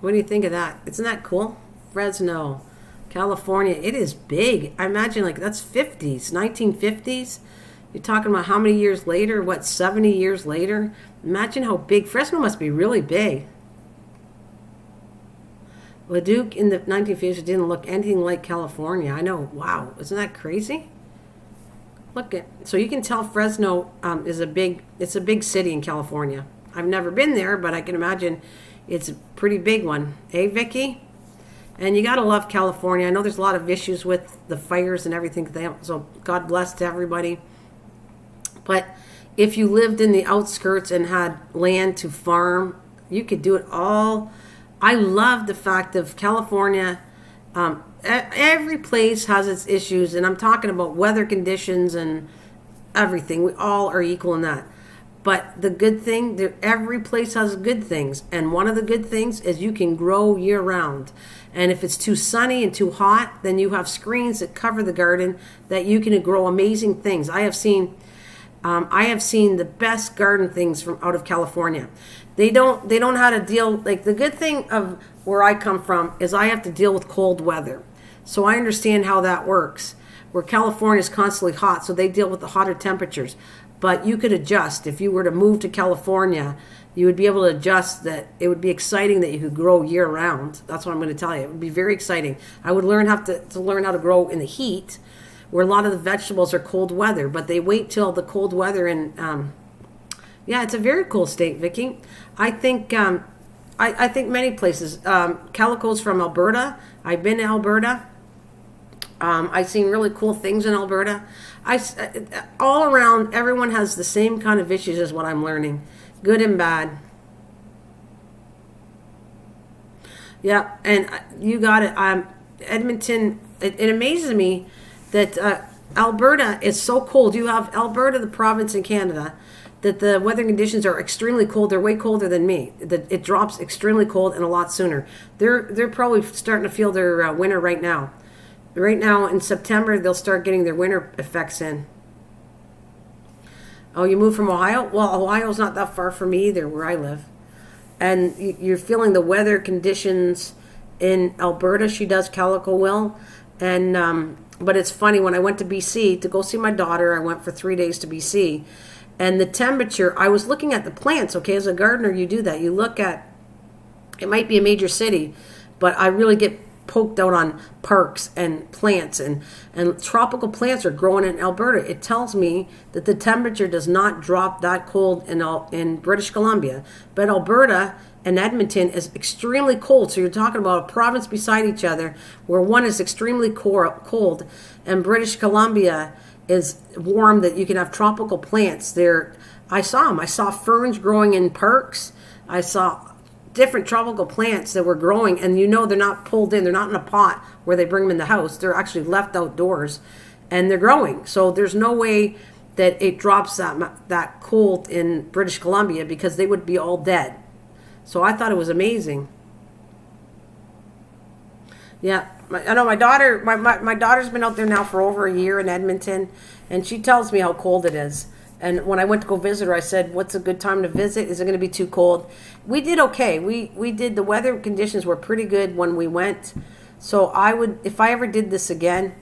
What do you think of that? Isn't that cool? Fresno, California. It is big. I imagine like that's 50s, 1950s. You're talking about how many years later? What, 70 years later? Imagine how big. Fresno must be really big. Leduc in the 1950s didn't look anything like California. I know. Wow. Isn't that crazy? Look at, so you can tell Fresno it's a big city in California. I've never been there, but I can imagine it's a pretty big one. Hey, Vicky? And you got to love California. I know there's a lot of issues with the fires and everything. So God bless to everybody. But if you lived in the outskirts and had land to farm, you could do it all. I love the fact of California. Every place has its issues, and I'm talking about weather conditions and everything. We all are equal in that. But the good thing, every place has good things. And one of the good things is you can grow year round. And if it's too sunny and too hot, then you have screens that cover the garden that you can grow amazing things. I have seen the best garden things from out of California. They don't know how to deal, like the good thing of where I come from is I have to deal with cold weather. So I understand how that works. Where California is constantly hot, so they deal with the hotter temperatures. But you could adjust. If you were to move to California, you would be able to adjust that. It would be exciting that you could grow year round. That's what I'm going to tell you. It would be very exciting. I would learn how to grow in the heat, where a lot of the vegetables are cold weather, but they wait till the cold weather. And yeah, it's a very cool state, Vicky. I think I think many places. Calico's from Alberta. I've been to Alberta. I've seen really cool things in Alberta. All around, everyone has the same kind of issues as what I'm learning, good and bad. Yeah, and you got it. Edmonton. It amazes me that Alberta is so cold. You have Alberta, the province in Canada, that the weather conditions are extremely cold. They're way colder than me. That it drops extremely cold and a lot sooner. They're probably starting to feel their winter right now. Right now in September, they'll start getting their winter effects in. Oh, you moved from Ohio? Well, Ohio's not that far from me either, where I live. And you're feeling the weather conditions in Alberta. She does Calico Will. And but it's funny, when I went to BC to go see my daughter, I went for 3 days to BC. And the temperature, I was looking at the plants, okay? As a gardener, you do that. You look at, it might be a major city, but I really get poked out on parks and plants, and tropical plants are growing in Alberta. It tells me that the temperature does not drop that cold in British Columbia, but Alberta and Edmonton is extremely cold. So you're talking about a province beside each other where one is extremely cold, and British Columbia is warm, that you can have tropical plants there. I saw them. I saw ferns growing in parks. I saw different tropical plants that were growing, and they're not pulled in. They're not in a pot where they bring them in the house. They're actually left outdoors, and they're growing. So there's no way that it drops that cold in British Columbia, because they would be all dead. So I thought it was amazing. Yeah, I know my daughter. My daughter's been out there now for over a year in Edmonton, and she tells me how cold it is. And when I went to go visit her, I said, "What's a good time to visit? Is it going to be too cold?" We did okay. We did. The weather conditions were pretty good when we went. So I would, if I ever did this again,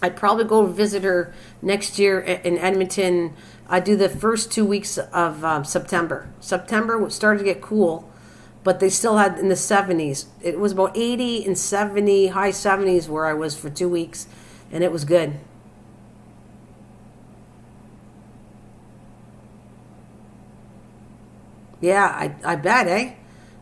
I'd probably go visit her next year in Edmonton. I do the first 2 weeks of September. September started to get cool, but they still had in the 70s. It was about 80 and 70, high 70s where I was for 2 weeks, and it was good. Yeah, I bet, eh?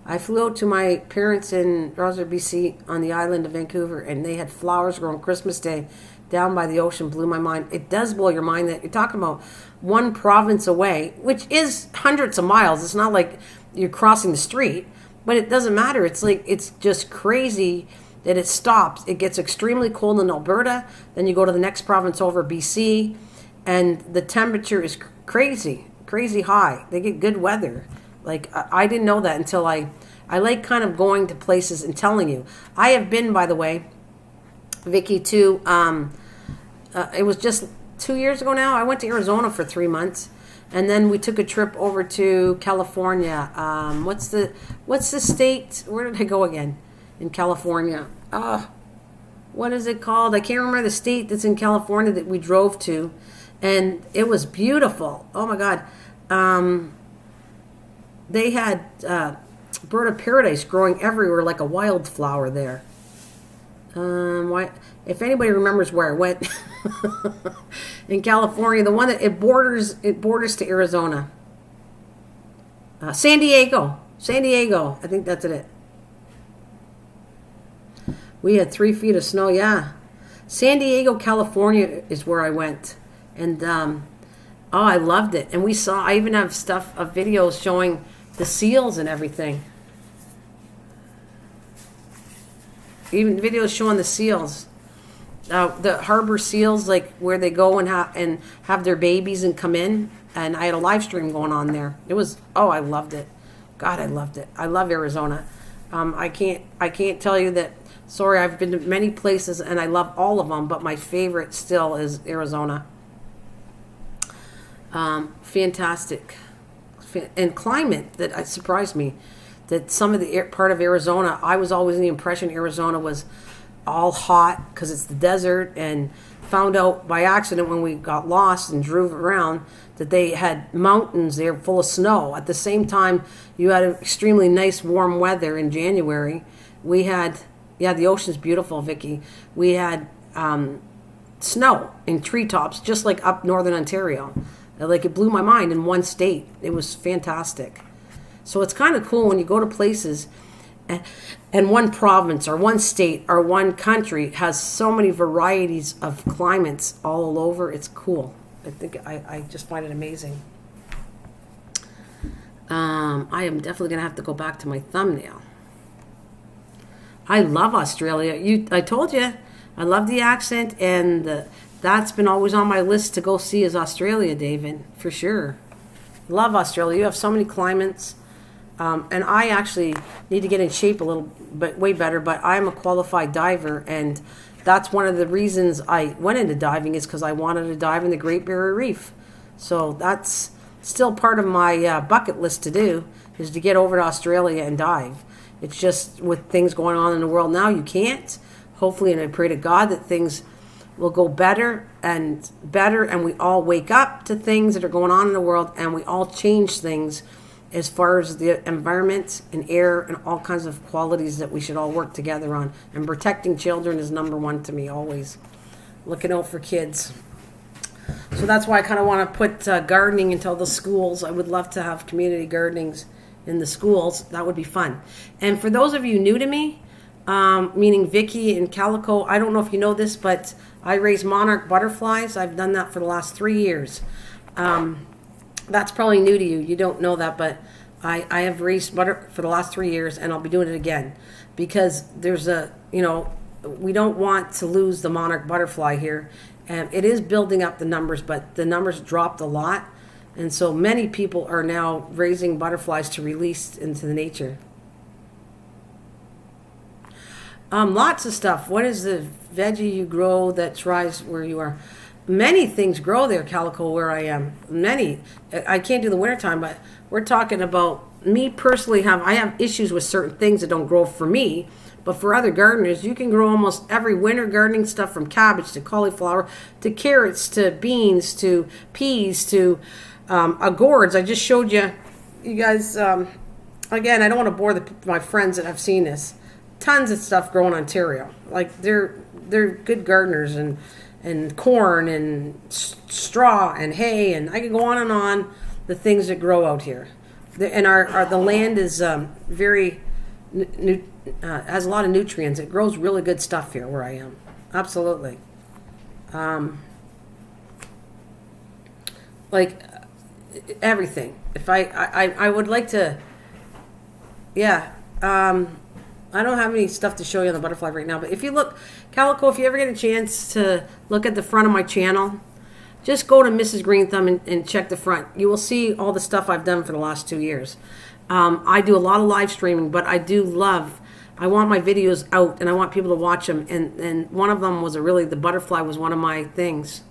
I flew out to my parents in Roswell, BC on the island of Vancouver, and they had flowers growing Christmas Day down by the ocean. Blew my mind. It does blow your mind that you're talking about one province away, which is hundreds of miles. It's not like you're crossing the street, but it doesn't matter. It's like, it's just crazy that it stops. It gets extremely cold in Alberta. Then you go to the next province over, BC, and the temperature is crazy high. They get good weather. Like, I didn't know that until I like kind of going to places and telling you. I have been, by the way, Vicky, to, it was just 2 years ago now. I went to Arizona for 3 months, and then we took a trip over to California. What's the state? Where did I go again? In California. What is it called? I can't remember the state that's in California that we drove to, and it was beautiful. Oh my God. They had bird of paradise growing everywhere like a wildflower there. If anybody remembers where I went in California, the one that it borders to Arizona. San Diego. I think that's it. We had 3 feet of snow. Yeah, San Diego, California is where I went, and I loved it. And I even have videos showing the seals and everything. Even videos showing the seals, the harbor seals, like where they go and have their babies and come in. And I had a live stream going on there. It was, I loved it. God, I loved it. I love Arizona. I can't tell you that. Sorry, I've been to many places and I love all of them, but my favorite still is Arizona. Fantastic. And climate that surprised me, that some of the part of Arizona, I was always in the impression Arizona was all hot because it's the desert, and found out by accident when we got lost and drove around that they had mountains there full of snow. At the same time, you had extremely nice warm weather in January. We had, the ocean's beautiful, Vicky. We had snow in treetops, just like up northern Ontario. Like, it blew my mind in one state. It was fantastic. So it's kind of cool when you go to places And one province or one state or one country has so many varieties of climates all over. It's cool. I just find it amazing. I am definitely going to have to go back to my thumbnail. I love Australia. I told you, I love the accent, and that's been always on my list to go see is Australia, David, for sure. Love Australia. You have so many climates. And I actually need to get in shape a little bit, way better, but I'm a qualified diver, and that's one of the reasons I went into diving is because I wanted to dive in the Great Barrier Reef. So that's still part of my bucket list to do, is to get over to Australia and dive. It's just with things going on in the world now, you can't. Hopefully, and I pray to God that things will go better, and we all wake up to things that are going on in the world, and we all change things as far as the environment and air and all kinds of qualities that we should all work together on. And protecting children is number one to me, always. Looking out for kids. So that's why I kind of want to put gardening into the schools. I would love to have community gardenings in the schools. That would be fun. And for those of you new to me, meaning Vicky and Calico, I don't know if you know this, but I raise monarch butterflies. I've done that for the last 3 years. That's probably new to you. You don't know that, but I have raised butter for the last 3 years, and I'll be doing it again because there's we don't want to lose the monarch butterfly here. And it is building up the numbers, but the numbers dropped a lot. And so many people are now raising butterflies to release into the nature. Lots of stuff. What is the veggie you grow that thrives where you are? Many things grow there, Calico, where I am. Many. I can't do the wintertime, but we're talking about me personally. I have issues with certain things that don't grow for me, but for other gardeners, you can grow almost every winter gardening stuff from cabbage to cauliflower to carrots to beans to peas to gourds. I just showed you guys. Again, I don't want to bore my friends that have seen this. Tons of stuff grow in Ontario. Like they're good gardeners and corn and straw and hay, and I can go on the things that grow out here. The land is very has a lot of nutrients. It grows really good stuff here where I am. Absolutely. Like everything. If I would like to, yeah. I don't have any stuff to show you on the butterfly right now, but if you look, Calico, if you ever get a chance to look at the front of my channel, just go to Mrs. Green Thumb and check the front. You will see all the stuff I've done for the last 2 years. I do a lot of live streaming, but I want my videos out, and I want people to watch them, and one of them was the butterfly was one of my things.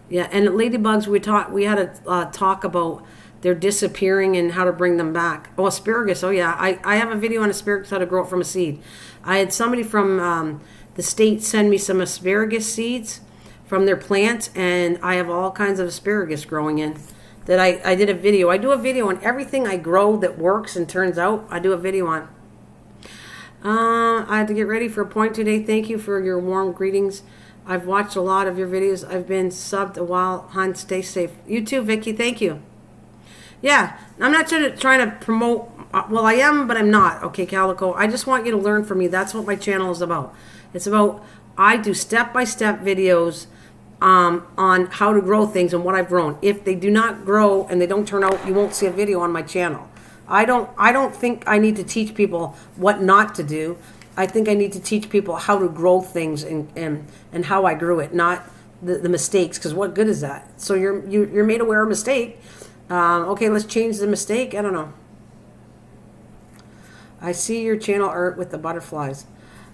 Yeah, and ladybugs, we had a talk about they're disappearing and how to bring them back. Oh, asparagus. Oh, yeah. I have a video on asparagus, how to grow it from a seed. I had somebody from the state send me some asparagus seeds from their plant, and I have all kinds of asparagus growing in that I did a video. I do a video on everything I grow that works and turns out. I do a video on. I had to get ready for a point today. Thank you for your warm greetings. I've watched a lot of your videos. I've been subbed a while. Hun, stay safe. You too, Vicky. Thank you. Yeah, I'm not trying to promote, well, I am, but I'm not, okay, Calico? I just want you to learn from me. That's what my channel is about. It's about, I do step-by-step videos on how to grow things and what I've grown. If they do not grow and they don't turn out, you won't see a video on my channel. I don't think I need to teach people what not to do. I think I need to teach people how to grow things and how I grew it, not the mistakes, because what good is that? So you're made aware of a mistake. Okay, let's change the mistake. I don't know. I see your channel art with the butterflies.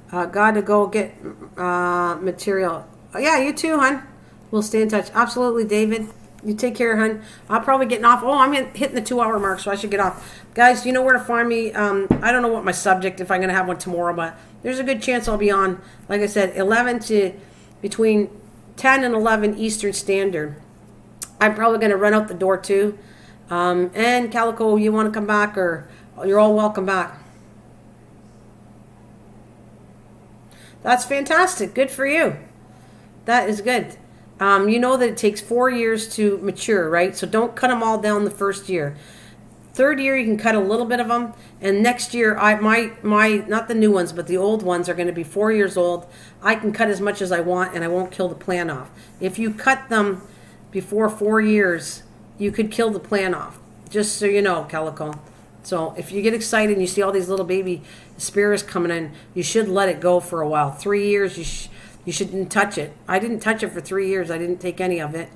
Got to go get material. Yeah, you too, hun. We'll stay in touch. Absolutely, David. You take care, hun. I'll probably getting off. Oh, I'm hitting the 2-hour mark, so I should get off. Guys, you know where to find me. I don't know what my subject, if I'm going to have one tomorrow, but there's a good chance I'll be on, like I said, between 10 and 11 Eastern Standard. I'm probably going to run out the door too. And Calico, you want to come back, or you're all welcome back. That's fantastic. Good for you. That is good. You know that it takes 4 years to mature, right? So don't cut them all down the first year. third year you can cut a little bit of them, and next year my not the new ones but the old ones are going to be 4 years old. I can cut as much as I want and I won't kill the plant off. If you cut them before 4 years, you could kill the plant off. Just so you know, Calico. So if you get excited and you see all these little baby asparagus coming in, you should let it go for a while. 3 years, you shouldn't touch it. I didn't touch it for 3 years. I didn't take any of it.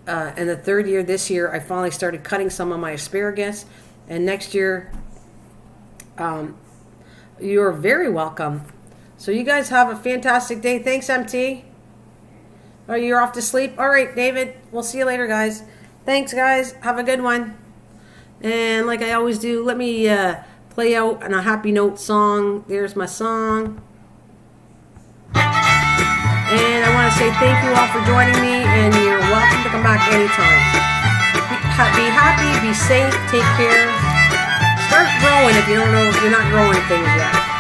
And the third year, this year, I finally started cutting some of my asparagus. And next year, you're very welcome. So you guys have a fantastic day. Thanks, MT. Oh, you're off to sleep? All right, David. We'll see you later, guys. Thanks, guys. Have a good one. And like I always do, let me play out on a happy note song. There's my song. And I want to say thank you all for joining me, and you're welcome to come back anytime. Be happy, be safe, take care. Start growing if you don't know, if you're not growing things yet.